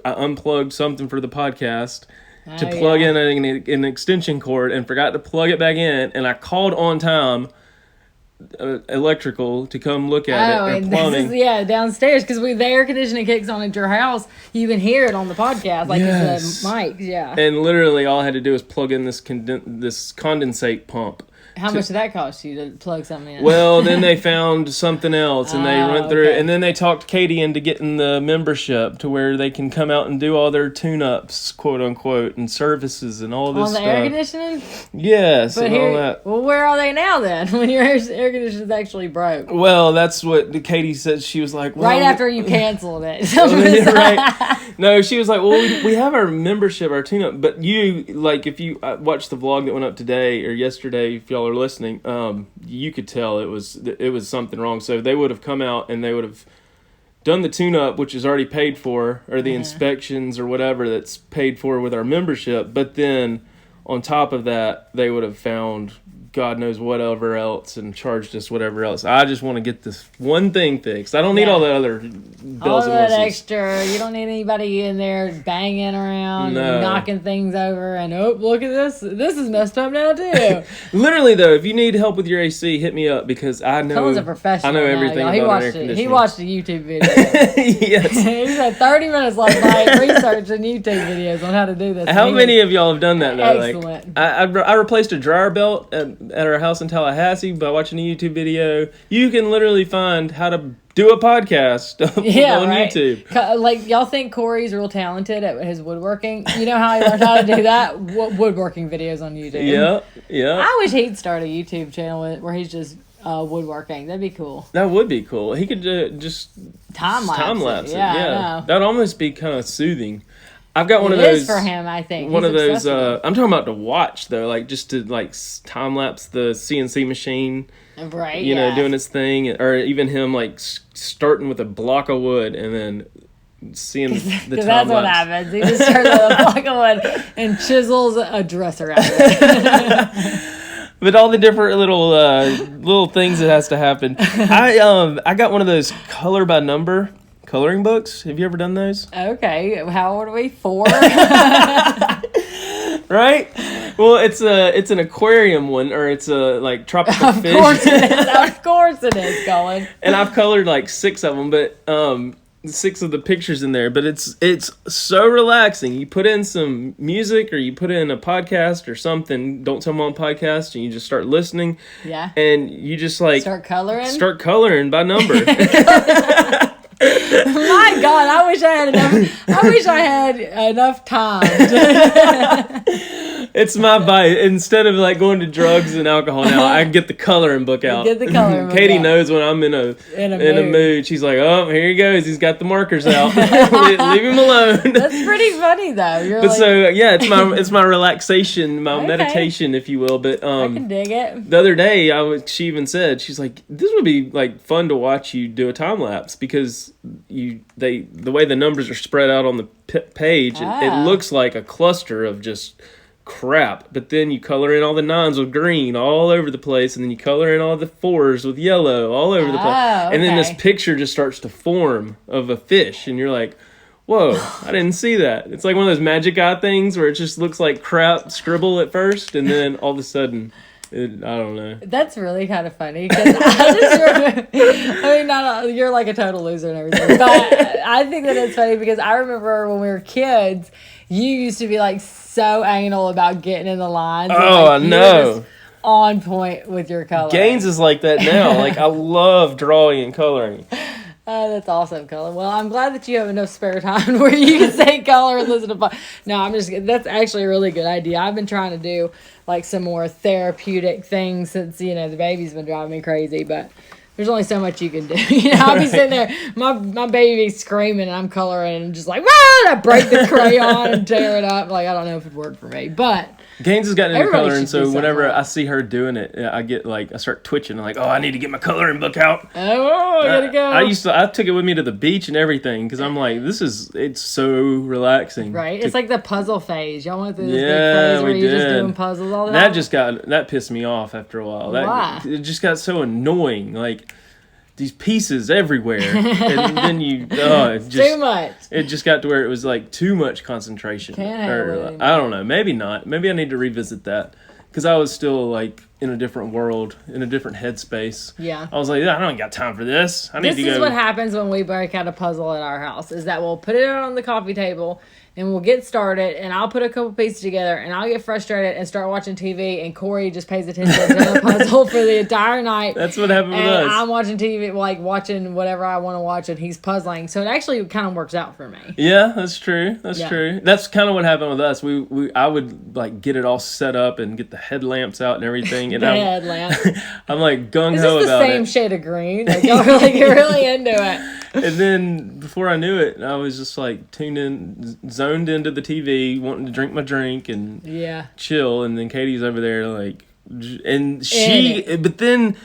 I unplugged something for the podcast to plug in an extension cord and forgot to plug it back in, and I called on time electrical to come look at it, and plumbing. This is, downstairs, because the air conditioning kicks on at your house. You can hear it on the podcast, like it's a mic, And literally all I had to do was plug in this condensate pump. How much did that cost you to plug something in? Well, then they found something else, and they went through it, and then they talked Katie into getting the membership to where they can come out and do all their tune-ups, quote unquote, and services and all this stuff. On the air conditioning? Yes, and all that. Well, where are they now then? When your air conditioning actually broke? Well, that's what Katie said. She was like, well, right after you canceled it. Right. No, she was like, well, we have our membership, our tune-up, but you, like, if you watched the vlog that went up today or yesterday, if y'all are listening, you could tell it was something wrong. So they would have come out and they would have done the tune-up, which is already paid for, or the inspections or whatever that's paid for with our membership. But then on top of that, they would have found God knows whatever else and charged us whatever else. I just want to get this one thing fixed. I don't need all that other bells and whistles. Extra. You don't need anybody in there banging around and knocking things over and, look at this. This is messed up now too. Literally though, if you need help with your AC, hit me up, because I know Cullen's a professional. I know everything about air conditioning. He watched a YouTube video. Yes. He had 30 minutes last night researching YouTube videos on how to do this. How many of y'all have done that though? Excellent. Like, I replaced a dryer belt at our house in Tallahassee by watching a YouTube video. You can literally find how to do a podcast on YouTube. Like, y'all think Corey's real talented at his woodworking? You know how he learned how to do that? Woodworking videos on YouTube. Yeah. I wish he'd start a YouTube channel where he's just woodworking. That'd be cool. That would be cool. He could just time lapse it. Yeah. That'd almost be kind of soothing. I've got one of those. It is for him, I think. One of those. I'm talking about to watch though, like just to like time lapse the CNC machine. Right. You know, doing its thing, or even him like starting with a block of wood and then seeing the time lapse. That's what happens. He just starts with a block of wood and chisels a dresser out of it. But all the different little things that has to happen. I got one of those color by number coloring books. Have you ever done those? Okay. How old are we? 4? Right? Well, it's an aquarium one, or it's a like tropical fish. Of course it is, Cullen. And I've colored like 6 of them, but 6 of the pictures in there. But it's so relaxing. You put in some music, or you put in a podcast or something. Don't tell them on podcast, and you just start listening. Yeah. And you just like start coloring by number. My God, I wish I had enough time. It's my vice. Instead of like going to drugs and alcohol now, I get the coloring book out. Get the coloring book Katie out. knows when I'm in a mood. She's like, oh, here he goes. He's got the markers out. Leave him alone. That's pretty funny though. It's my relaxation, my meditation, if you will. But I can dig it. the other day, she even said, she's like, this would be like fun to watch you do a time lapse because the way the numbers are spread out on the page, it looks like a cluster of just crap, but then you color in all the 9s with green all over the place, and then you color in all the 4s with yellow all over the place, and then this picture just starts to form of a fish, and you're like, whoa, I didn't see that. It's like one of those magic eye things where it just looks like crap scribble at first, and then all of a sudden I don't know. That's really kind of funny because you're like a total loser and everything, but I think that it's funny because I remember when we were kids, you used to be like so anal about getting in the lines. Oh, I know. On point with your color. Gaines is like that now. Like, I love drawing and coloring. Oh, that's awesome, Cullen. Well, I'm glad that you have enough spare time where you can say color and listen to. No, that's actually a really good idea. I've been trying to do like some more therapeutic things since, the baby's been driving me crazy, but there's only so much you can do. I'll be sitting there, my baby's screaming and I'm coloring and just like, and I break the crayon and tear it up. Like, I don't know if it worked for me, but Gaines has gotten into coloring, so whenever I see her doing it, I get like, I start twitching. I'm like, oh, I need to get my coloring book out. Oh, I gotta go. I took it with me to the beach and everything because I'm like, it's so relaxing. Right? It's like the puzzle phase. Y'all went through this big phase where you're just doing puzzles all the time? That pissed me off after a while. Why? It just got so annoying. Like, these pieces everywhere, and then too much. It just got to where it was like too much concentration. I don't know. Maybe not. Maybe I need to revisit that because I was still like in a different world, in a different headspace. Yeah. I was like, I don't got time for this. This is what happens when we break out a puzzle at our house. Is that we'll put it on the coffee table. And we'll get started, and I'll put a couple pieces together, and I'll get frustrated and start watching TV, and Corey just pays attention to the puzzle for the entire night. That's what happened with us. And I'm watching TV, like watching whatever I want to watch, and he's puzzling. So it actually kind of works out for me. Yeah, that's true. That's true. That's kind of what happened with us. I would like get it all set up and get the headlamps out and everything. And headlamps. I'm like gung ho about it. Is this the same shade of green? Like, you're really into it. And then before I knew it, I was just like zoned into the TV, wanting to drink my drink and chill. And then Katie's over there like, but then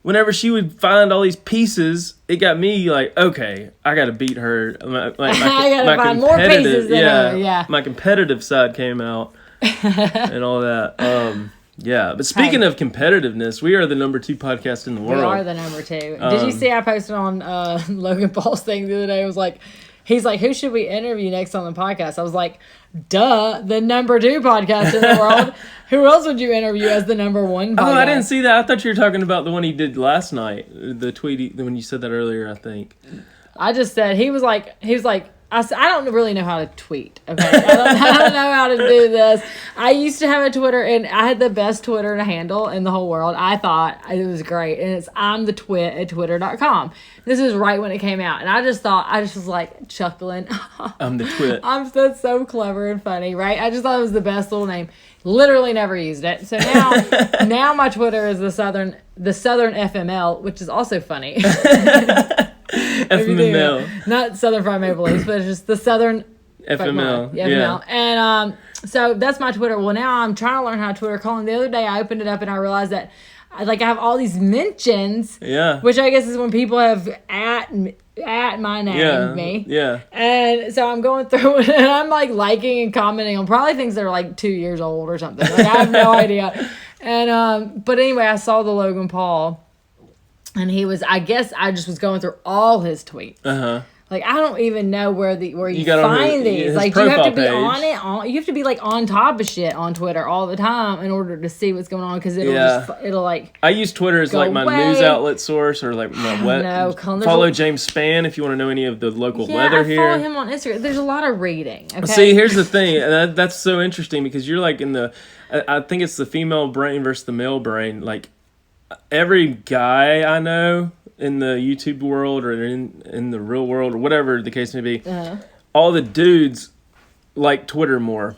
whenever she would find all these pieces, it got me like, okay, I got to beat her. I got to find more pieces than her. Yeah. My competitive side came out and all that. Yeah, but speaking of competitiveness, we are the number 2 podcast in the world. We are the number 2. Did you see I posted on Logan Paul's thing the other day? It was like, he's like, who should we interview next on the podcast? I was like, duh, the number 2 podcast in the world. Who else would you interview as the number 1 podcast? Oh, I didn't see that. I thought you were talking about the one he did last night. The tweet, when you said that earlier, I think. I just said, he was like, I don't really know how to tweet, okay? I don't know how to do this. I used to have a Twitter, and I had the best Twitter handle in the whole world. I thought it was great, and it's I'm the twit at twitter.com. This is right when it came out, and I just was like chuckling. I'm the twit. That's so clever and funny, right? I just thought it was the best little name. Literally never used it. So now my Twitter is the Southern FML, which is also funny. FML. Not Southern Fried Maple Leafs, but it's just the Southern FML. Yeah. And so that's my Twitter. Well, now I'm trying to learn how to Twitter. Colin, the other day I opened it up and I realized that I have all these mentions. Yeah. Which I guess is when people have at my name, me. Yeah. And so I'm going through it and I'm like liking and commenting on probably things that are like 2 years old or something. Like, I have no idea. And but anyway, I saw the Logan Paul. And I guess I just was going through all his tweets. Uh-huh. Like, I don't even know where you find these. Like, you have to be on it. You have to be, like, on top of shit on Twitter all the time in order to see what's going on. Because it'll, like, I use Twitter as, like, my news outlet source or, like, my follow James Spann if you want to know any of the local weather here. Yeah, I follow him on Instagram. There's a lot of reading, okay? See, here's the thing. And that's so interesting because you're, like, I think it's the female brain versus the male brain. Like, every guy I know in the YouTube world or in the real world or whatever the case may be, all the dudes like Twitter more.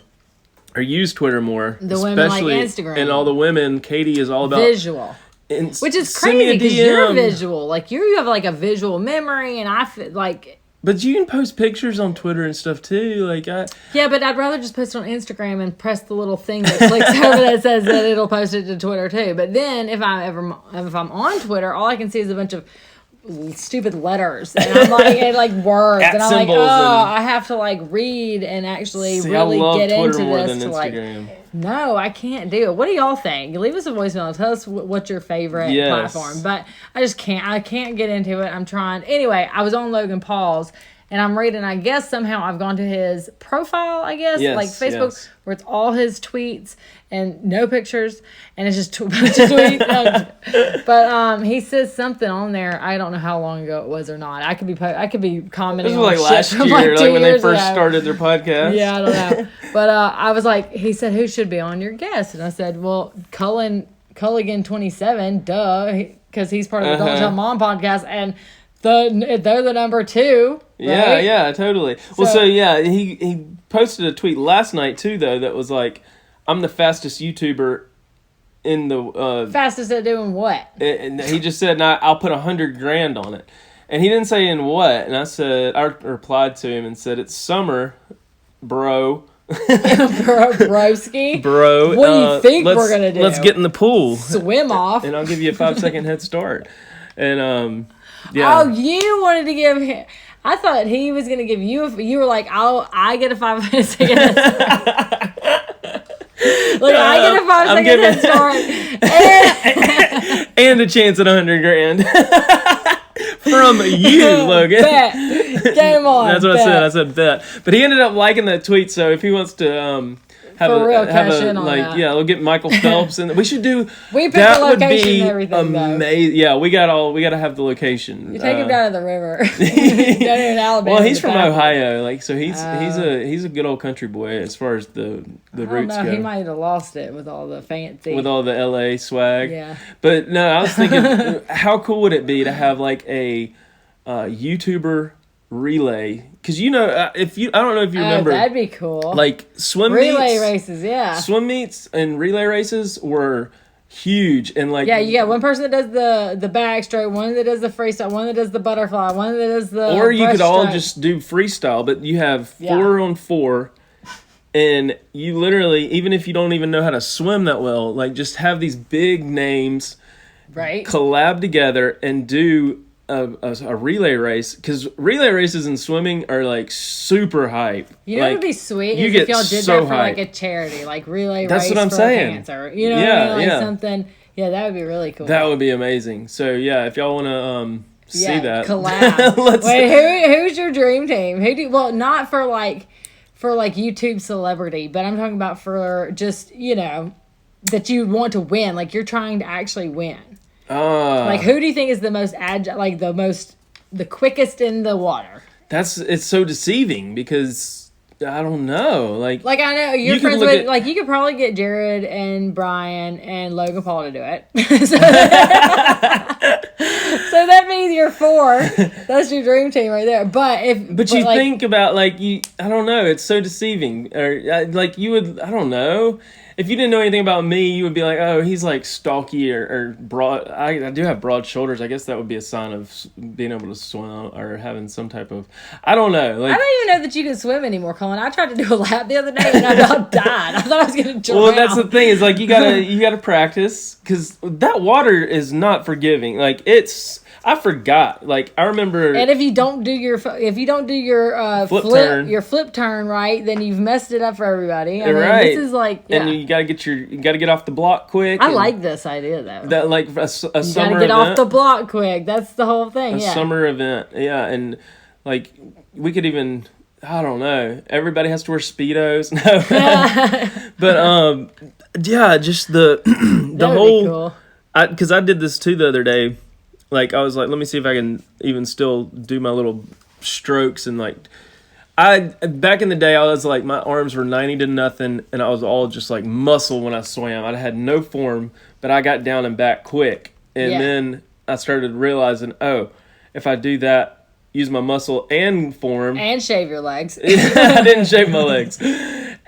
or use Twitter more. The women like Instagram. And all the women, Katie is all about visual. Which is crazy because you're visual. Like you have like a visual memory, and I feel like. But you can post pictures on Twitter and stuff too. Yeah, but I'd rather just post it on Instagram and press the little thing that clicks over that says that it'll post it to Twitter too. But then if I'm on Twitter, all I can see is a bunch of stupid letters and I'm like words and I'm like, I have to like read and actually really get into this to Instagram. No, I can't do it. What do y'all think? Leave us a voicemail. Tell us what's your favorite platform. But I just can't. I can't get into it. I'm trying. Anyway, I was on Logan Paul's and I'm reading. I guess somehow I've gone to his profile, I guess, like Facebook, where it's all his tweets and no pictures. And it's just a bunch of tweets. But he says something on there. I don't know how long ago it was or not. I could be commenting on like last year, like when they first started their podcast. Yeah, I don't know. But I was like, he said, who should be on your guest? And I said, well, Cullen 27, duh, because he's part of the Don't Tell Mom podcast, and they're the number 2. Right? Yeah, totally. So he posted a tweet last night too, though, that was like, I'm the fastest YouTuber in the... fastest at doing what? And he just said, I'll put $100,000 on it. And he didn't say in what. And I replied to him and said, it's summer, bro. Broski. Bro. What do you think we're going to do? Let's get in the pool. Swim off. And I'll give you a 5-second head start. And, Oh, you wanted to give him... I thought he was going to give you... You were like, I get a 5-second head start. Look, I get a 5-second head start. And a chance at $100,000. From you, Logan. Bet. Game on. That's what I said. I said bet. But he ended up liking that tweet, so if he wants to... we'll get Michael Phelps and we should do. We picked the location and everything. Amazing. Yeah, we got to have the location. You take him down to the river. Down here in Alabama. Well, he's from Ohio, so he's a good old country boy as far as the roots go. He might have lost it with all the fancy, with all the LA swag. Yeah. But no, I was thinking, how cool would it be to have like a YouTuber relay? Because I don't know if you remember, that'd be cool. Like relay races, swim meets and relay races were huge, and like you got one person that does the backstroke, one that does the freestyle, one that does the butterfly, one that does the or you could all just do freestyle, but you have 4 on 4, and you literally, even if you don't even know how to swim that well, like just have these big names collab together and do a relay race, because relay races in swimming are like super hype. You know what would be sweet is if y'all did that for like a charity, like relay race for cancer. You know what I mean? Like something. Yeah, that would be really cool. That would be amazing. So yeah, if y'all want to see that collab. Wait, who's your dream team? Not for YouTube celebrity, but I'm talking about for just that you want to win, like you're trying to actually win. Like, who do you think is the most agile, like the quickest in the water? It's so deceiving because I don't know. Like I know you're friends with, you could probably get Jared and Brian and Logan Paul to do it. So that means you're 4. That's your dream team right there. But think about I don't know. It's so deceiving. Or you would, I don't know. If you didn't know anything about me, you would be like, oh, he's like stocky or broad. I do have broad shoulders. I guess that would be a sign of being able to swim or having some type of, I don't know. I don't even know that you can swim anymore, Cullen. I tried to do a lap the other day and I about died. I thought I was going to drown. Well, that's the thing. Is you gotta practice, because that water is not forgiving. I forgot. I remember. And if you don't do your flip turn right, then you've messed it up for everybody. I mean, right. This is and you gotta get off the block quick. I like this idea though. That a summer event. You gotta get off the block quick. That's the whole thing. A summer event, yeah, and we could even. I don't know. Everybody has to wear Speedos. No, but just the whole. Cool. Because I did this too the other day. I was like, let me see if I can even still do my little strokes. And back in the day, I was like, my arms were 90-0, and I was all just like muscle when I swam. I had no form, but I got down and back quick. And then I started realizing, if I do that, use my muscle and form. And shave your legs. I didn't shave my legs.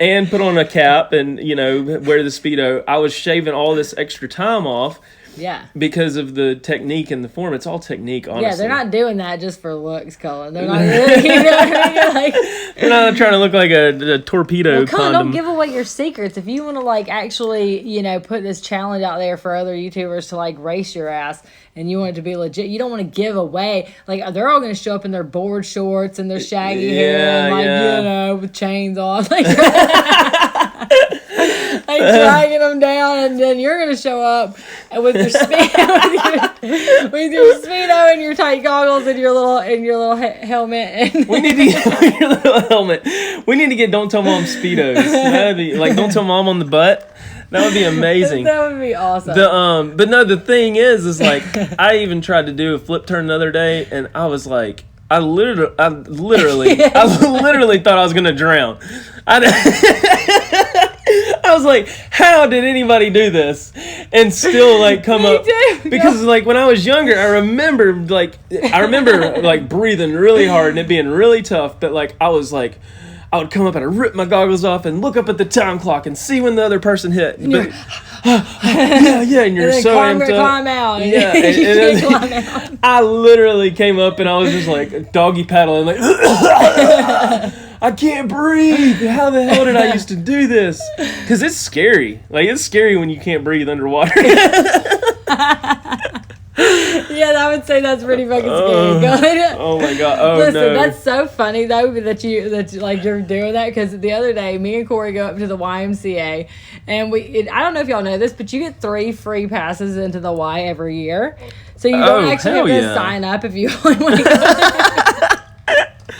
and put on a cap and, wear the Speedo. I was shaving all this extra time off. Yeah. Because of the technique and the form. It's all technique, honestly. Yeah, they're not doing that just for looks, Cullen. They're not, you know what I mean? Like, they're not trying to look like a torpedo Cullen, condom. don't give away your secrets. If you want to, like, actually, put this challenge out there for other YouTubers to, like, race your ass and you want it to be legit, you don't want to give away. Like, they're all going to show up in their board shorts and their shaggy hair and, like, with chains on. Like, like dragging them down, and then you're gonna show up with your speedo, with your speedo and your tight goggles and your little helmet. And we need to get your little helmet. We need to get Don't Tell Mom Speedos. That'd be like Don't Tell Mom on the butt. That would be amazing. That would be awesome. But no, the thing is like I even tried to do a flip turn the other day, and I was like, I literally thought I was gonna drown. I was like, how did anybody do this and still like come up? Because like when I was younger, I remember like breathing really hard and it being really tough. But like I would come up and I'd rip my goggles off and look up at the time clock and see when the other person hit. But, yeah, and you're so amped up. Climb out. Yeah, and climb out. I literally came up and I was just like doggy paddling, like I can't breathe. How the hell did I used to do this? Because it's scary. Like it's scary when you can't breathe underwater. Yeah, I would say that's pretty fucking scary. Oh my god! Oh Listen, no, that's so funny though that you're doing that, because the other day me and Corey go up to the YMCA and I don't know if y'all know this, but you get 3 free passes into the Y every year, so you don't actually have to sign up if you only want to go.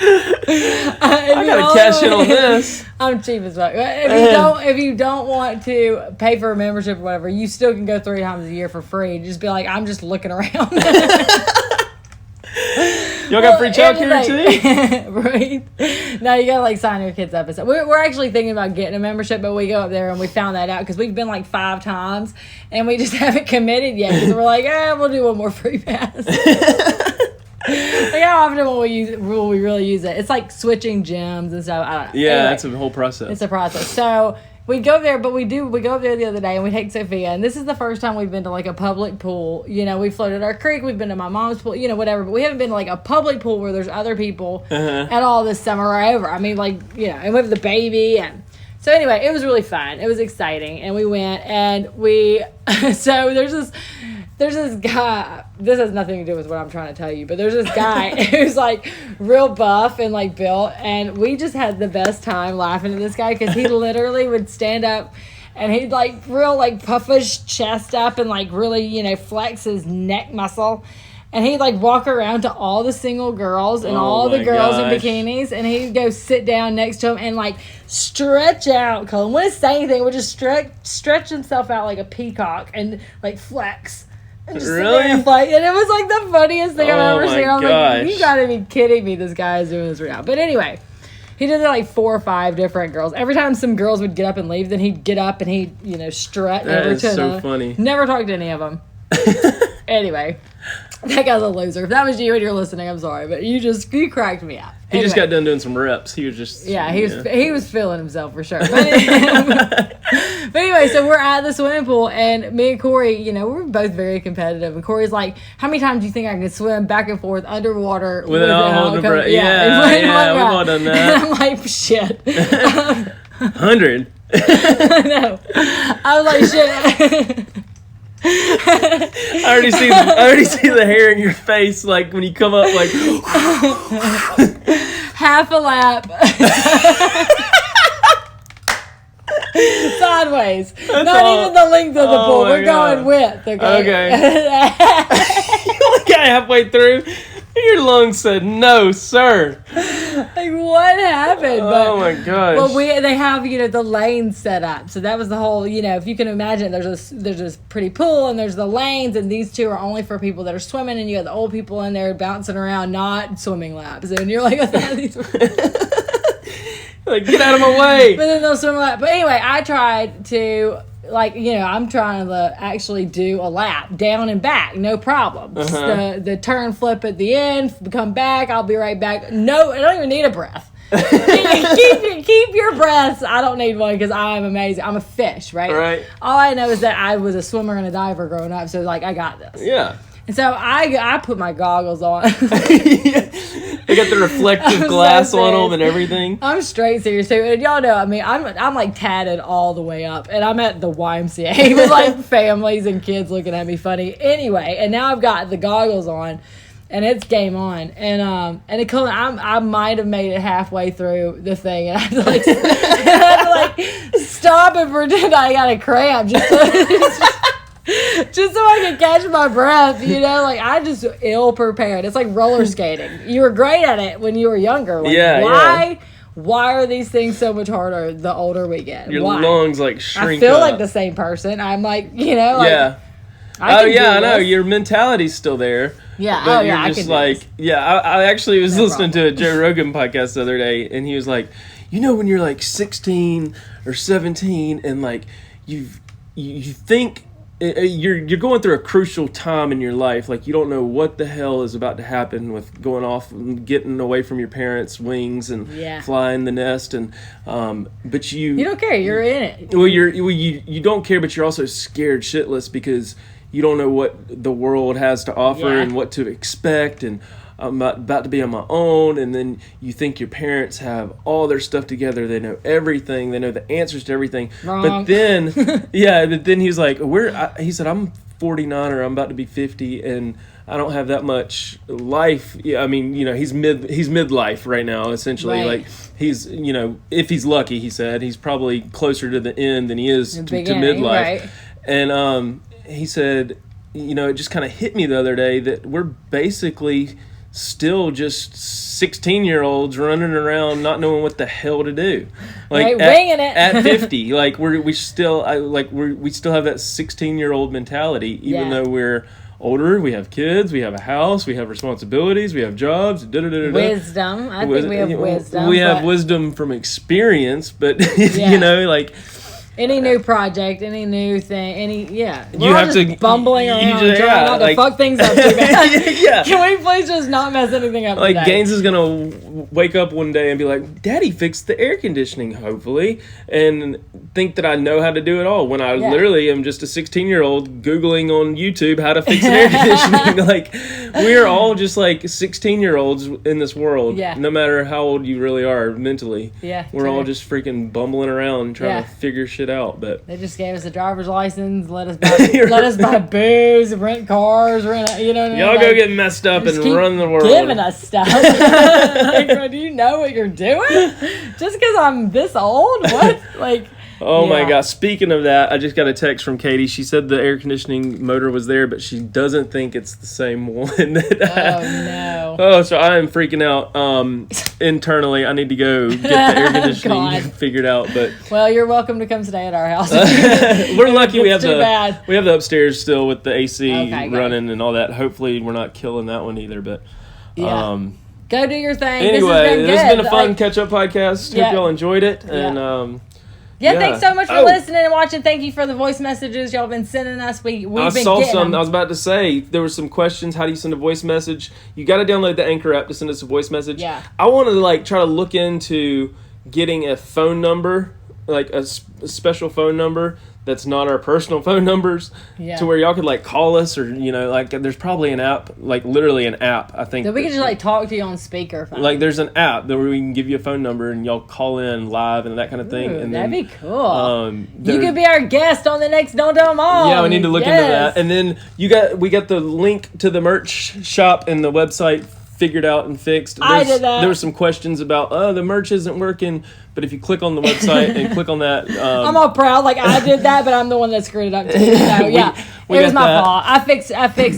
I gotta cash in on this. I'm cheap as fuck. If you don't want to pay for a membership or whatever, you still can go 3 times a year for free. Just be like, I'm just looking around. Y'all got free childcare too? Right? No, you gotta like sign your kids up and stuff. We're actually thinking about getting a membership, but we go up there and we found that out because we've been like 5 times and we just haven't committed yet because we're like, we'll do one more free pass. Like how often will we really use it? It's like switching gyms and stuff. I don't know. Yeah, anyway, it's a whole process. It's a process. So we go there, but we go up there the other day and we take Sophia, and this is the first time we've been to like a public pool. We floated our creek, we've been to my mom's pool, whatever, but we haven't been to like a public pool where there's other people at all this summer or over. I mean, like, and we have the baby, and so anyway, it was really fun. It was exciting, and we went, and so there's this guy, this has nothing to do with what I'm trying to tell you, but there's this guy who's like real buff and like built, and we just had the best time laughing at this guy because he literally would stand up and he'd like real like puff his chest up and like really, flex his neck muscle. And he'd like walk around to all the single girls and all the girls in bikinis, and he'd go sit down next to them and like stretch out. Cullen wouldn't say anything, would just stretch himself out like a peacock and like flex. Really? And it was like the funniest thing I've ever seen. I was gosh. like, you gotta be kidding me, this guy is doing this right now. But anyway, he did it like 4 or 5 different girls. Every time some girls would get up and leave, then he'd get up and he'd, strut. That is so funny. Never talked to any of them. Anyway, that guy's a loser. If that was you and you're listening, I'm sorry, but you cracked me up. He just got done doing some reps. He was just he was feeling himself for sure. But anyway, so we're at the swimming pool, and me and Corey, we're both very competitive. And Corey's like, "How many times do you think I can swim back and forth underwater without holding the breath?" Yeah, we've all done that. And I'm like, shit. 100. No, I was like, shit. I already see the hair in your face, like when you come up, like half a lap. Sideways. Not even the length of the pool. We're going width. Okay. You only got halfway through. Your lungs said, "No, sir." Like, what happened? Oh my gosh. Well, they have, the lanes set up. So that was the whole, if you can imagine, there's this pretty pool and there's the lanes, and these two are only for people that are swimming, and you have the old people in there bouncing around, not swimming laps. And you're like, like, get out of my way. But then they'll swim a lap. But anyway, I tried to, I'm trying to actually do a lap down and back, no problem. The turn flip at the end, come back, I'll be right back. No, I don't even need a breath. keep your breaths. I don't need one because I'm amazing. I'm a fish, right? Right. All I know is that I was a swimmer and a diver growing up, so like I got this. Yeah. And so I put my goggles on. They got the reflective glass on them and everything. I'm straight serious too, and y'all know. I mean, I'm like tatted all the way up, and I'm at the YMCA with like families and kids looking at me funny. Anyway, and now I've got the goggles on, and it's game on. And I might have made it halfway through the thing, and I had to like, stop and pretend I got a cramp just so I can catch my breath, like I just ill prepared. It's like roller skating. You were great at it when you were younger. Like, why are these things so much harder the older we get? Your lungs like shrink. I feel like the same person. I'm like, I know your mentality's still there. Yeah. But you're just like, I actually was listening to a Joe Rogan podcast the other day, and he was like, when you're like 16 or 17 and like you think you're going through a crucial time in your life, like you don't know what the hell is about to happen with going off and getting away from your parents' wings and flying the nest, and but you don't care, you're in it. Well, you don't care, but you're also scared shitless because you don't know what the world has to offer and what to expect, and I'm about to be on my own, and then you think your parents have all their stuff together. They know everything. They know the answers to everything. Wrong. But then, but then he's like, he said, I'm 49 or I'm about to be 50, and I don't have that much life. Yeah, I mean, he's midlife right now, essentially. Right. Like he's, if he's lucky, he said, he's probably closer to the end than he is to midlife. Right. And he said, it just kind of hit me the other day that we're basically still just 16-year-olds running around not knowing what the hell to do, like winging it at 50. Like we still have that 16-year-old mentality, even though we're older. We have kids, we have a house, we have responsibilities, we have jobs, wisdom. I think we have wisdom. We have wisdom from experience, but like any new project, any new thing, you have to bumbling around, trying not to fuck things up too bad. Can we please just not mess anything up? Like today? Gaines is gonna wake up one day and be like, "Daddy fixed the air conditioning, hopefully," and think that I know how to do it all when I literally am just a 16-year-old googling on YouTube how to fix an air conditioning. Like we are all just like 16-year-olds in this world, no matter how old you really are mentally. We're all just freaking bumbling around trying to figure shit out. But they just gave us a driver's license, let us buy booze, rent cars, y'all go get messed up and run the world. Giving us stuff. Like, do you know what you're doing? Just because I'm this old? What? Like. Oh my God. Speaking of that, I just got a text from Katie. She said the air conditioning motor was there, but she doesn't think it's the same one. No. Oh, so I am freaking out. Internally, I need to go get the air conditioning figured out. But well, you're welcome to come stay at our house. We're lucky we have the upstairs still with the AC running and all that. Hopefully we're not killing that one either, but go do your thing. Anyway, this has been a fun catch-up podcast. Hope y'all enjoyed it. And thanks so much for listening and watching. Thank you for the voice messages y'all been sending us. I was about to say, there were some questions. How do you send a voice message? You got to download the Anchor app to send us a voice message. Yeah. I want to try to look into getting a phone number, like a special phone number that's not our personal phone numbers, to where y'all could call us, or there's probably an app, literally an app, I think, that we can just talk to you on speakerphone. There's an app that where we can give you a phone number and y'all call in live and that kind of thing. And that'd be cool. You could be our guest on the next Don't Tell Mom. Yeah, we need to look into that. And then we got the link to the merch shop and the website figured out and fixed. I did that. There were some questions about, the merch isn't working, but if you click on the website and click on that, I'm all proud, I did that, but I'm the one that screwed it up too. So it was my fault. I fixed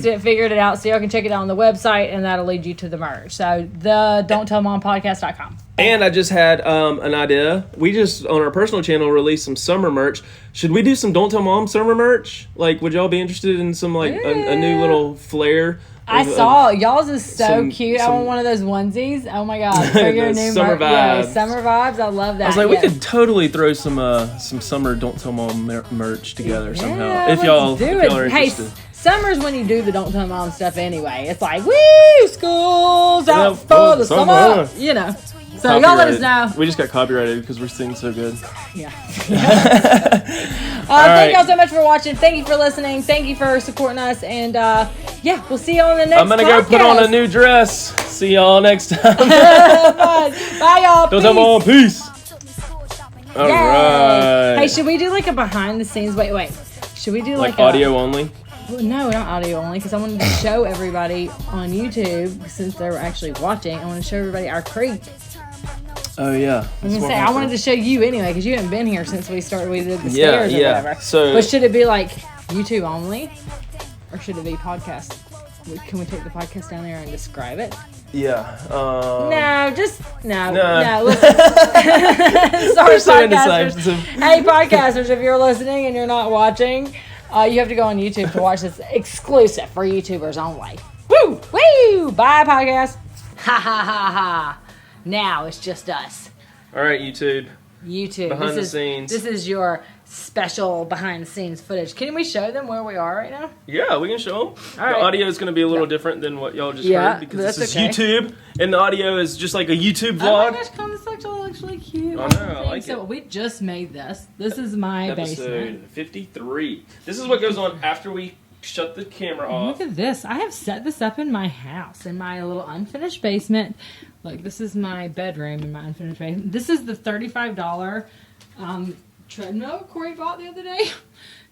it, figured it out, so y'all can check it out on the website, and that'll lead you to the merch. So the don'ttellmompodcast.com. And I just had an idea. We just on our personal channel released some summer merch. Should we do some Don't Tell Mom summer merch? Would y'all be interested in some a new little flair? I saw y'all's is so cute. I want one of those onesies. Oh my God! For your new summer vibes. Yeah, summer vibes. I love that. I was like, we could totally throw some summer Don't Tell Mom merch together somehow. If y'all are interested. Hey, summer's when you do the Don't Tell Mom stuff anyway. It's like, woo, school's out for the summer. So y'all let us know. We just got copyrighted because we're singing so good. Yeah. Thank y'all so much for watching. Thank you for listening. Thank you for supporting us. And yeah, we'll see y'all in the next I'm going to go put on a new dress. See y'all next time. Bye, y'all. Peace. All right. Hey, should we do like a behind the scenes? Wait. Should we do like audio only? Well, no, not audio only, because I wanted to show everybody on YouTube, since they're actually watching, I want to show everybody our creek. Oh, yeah. I wanted to show you anyway, because you haven't been here since we did the stairs or whatever. But should it be like YouTube only? Or should it be podcast? Can we take the podcast down there and describe it? Yeah. No. Listen. Sorry, podcasters. Hey, podcasters, if you're listening and you're not watching, you have to go on YouTube to watch this exclusive for YouTubers only. Woo! Woo! Bye, podcast. Ha ha ha ha. Now it's just us. All right, YouTube. Behind the scenes. This is your special behind the scenes footage. Can we show them where we are right now? Yeah, we can show them. All right. The audio is going to be a little different than what y'all just heard because this is YouTube, and the audio is just like a YouTube vlog. Oh my gosh, Colin, this actually looks really cute. I know, I like it. So we just made this. This is my basement. Episode 53. This is what goes on after we shut the camera off. Look at this. I have set this up in my house, in my little unfinished basement. Look, this is my bedroom in my unfinished basement. This is the $35 treadmill Corey bought the other day.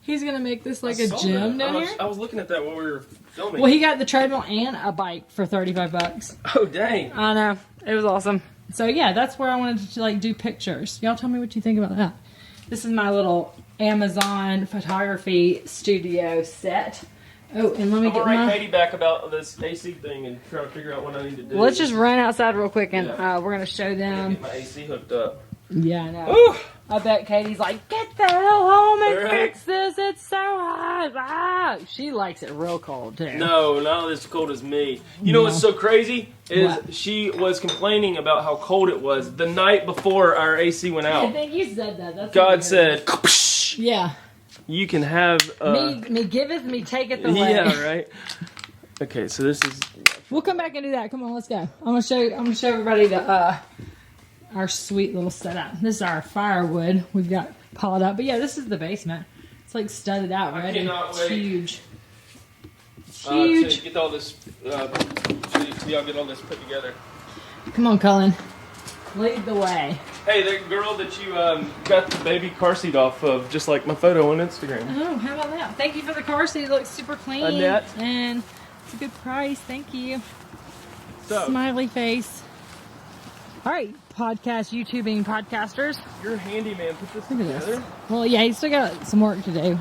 He's going to make this like a gym down here. I was looking at that while we were filming. Well, he got the treadmill and a bike for $35. Oh, dang. I know. It was awesome. So, yeah, that's where I wanted to like do pictures. Y'all tell me what you think about that. This is my little Amazon photography studio set. Oh, and let me get write Katie back about this AC thing and try to figure out what I need to do. Well, let's just run outside real quick and we're going to show them. Get my AC hooked up. Yeah, I know. Ooh. I bet Katie's like, get the hell home and fix this. It's so hot. Ah. She likes it real cold, too. No, not as cold as me. You know what's so crazy? She was complaining about how cold it was the night before our AC went out. I think you said that. That's God said, yeah. You can have... me giveth, me taketh away. Yeah, right? Okay, so this is... We'll come back and do that. Come on, let's go. I'm gonna show everybody the our sweet little setup. This is our firewood we've got piled up. But yeah, this is the basement. It's like studded out, right? It's huge. Huge. To get all this, so y'all get all this put together. Come on, Cullen. Lead the way. Hey, that girl that you got the baby car seat off of, just like my photo on Instagram. Oh, how about that? Thank you for the car seat. It looks super clean. Annette. And it's a good price. Thank you. So, smiley face. All right, YouTubing podcasters. You're a handyman. Put this Look at together. this. Well, yeah, he's still got some work to do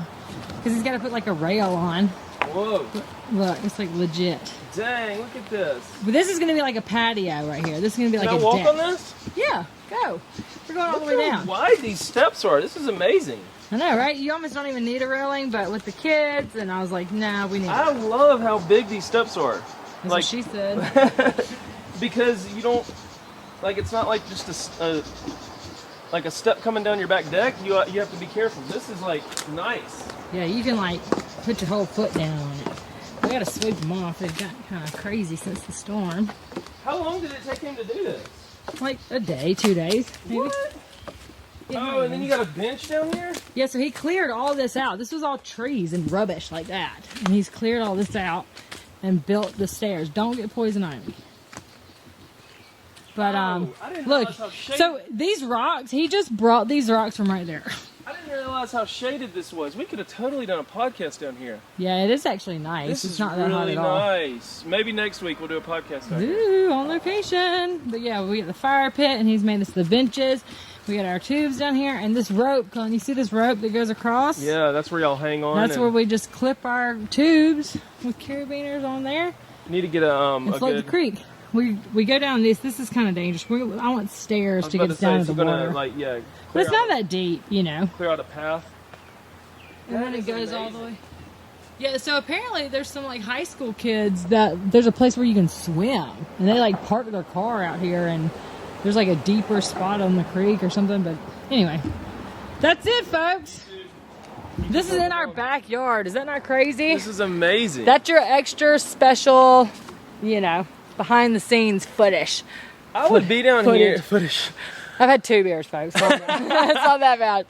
because he's got to put like a rail on. Whoa. Look, it's like legit. Dang, look at this. But this is going to be like a patio right here. This is going to be like Can a I walk deck. on this? Yeah, go. We're going all the way Look down. how wide these steps are. This is amazing. I know, right? You almost don't even need a railing, but with the kids, and I was like, nah, we need I love how big these steps are. That's like what she said. Because you don't, like, it's not like just like a step coming down your back deck. You have to be careful. This is like nice. Yeah, you can like put your whole foot down on it. We gotta sweep them off. They've gotten kind of crazy since the storm. How long did it take him to do this? Like a day, 2 days, maybe. What? Yeah, oh, and then you got a bench down here? Yeah, so he cleared all this out. This was all trees and rubbish like that. And he's cleared all this out and built the stairs. Don't get poison ivy. But look, so these rocks, he just brought these rocks from right there. I didn't realize how shaded this was. We could have totally done a podcast down here. Yeah, it is actually nice. This it's is not that hot really at all. nice. Maybe next week we'll do a podcast down here. Ooh, on location. But yeah, we got the fire pit and he's made us the benches. We got our tubes down here and this rope, Colin, you see this rope that goes across? Yeah, that's where y'all hang on. That's where we just clip our tubes with carabiners on there. Need to get and float the creek. We go down this. This is kind of dangerous. I want stairs to get down to the water. But it's not that deep, you know. Clear out a path. And then it goes all the way. Yeah, so apparently there's some like high school kids that there's a place where you can swim. And they like park their car out here and there's like a deeper spot on the creek or something. But anyway, that's it, folks. This is in our backyard. Is that not crazy? This is amazing. That's your extra special, you know, behind the scenes footage. I would be down here. Footage. I've had 2 beers, folks. It's not that bad.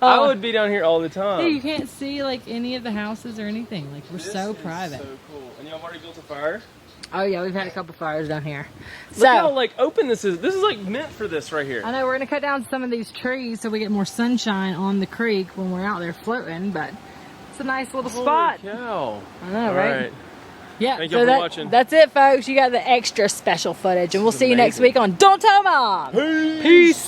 I would be down here all the time. Hey, you can't see like any of the houses or anything. Like we're so private. So cool. And y'all have already built a fire? Oh yeah, we've had a couple fires down here. Look how like open this is. This is like meant for this right here. I know we're gonna cut down some of these trees so we get more sunshine on the creek when we're out there floating. But it's a nice little spot. Holy cow! I know, All right? Yeah. Thank you for watching. That's it, folks. You got the extra special footage, and we'll see you next week on Don't Tell Mom. Peace.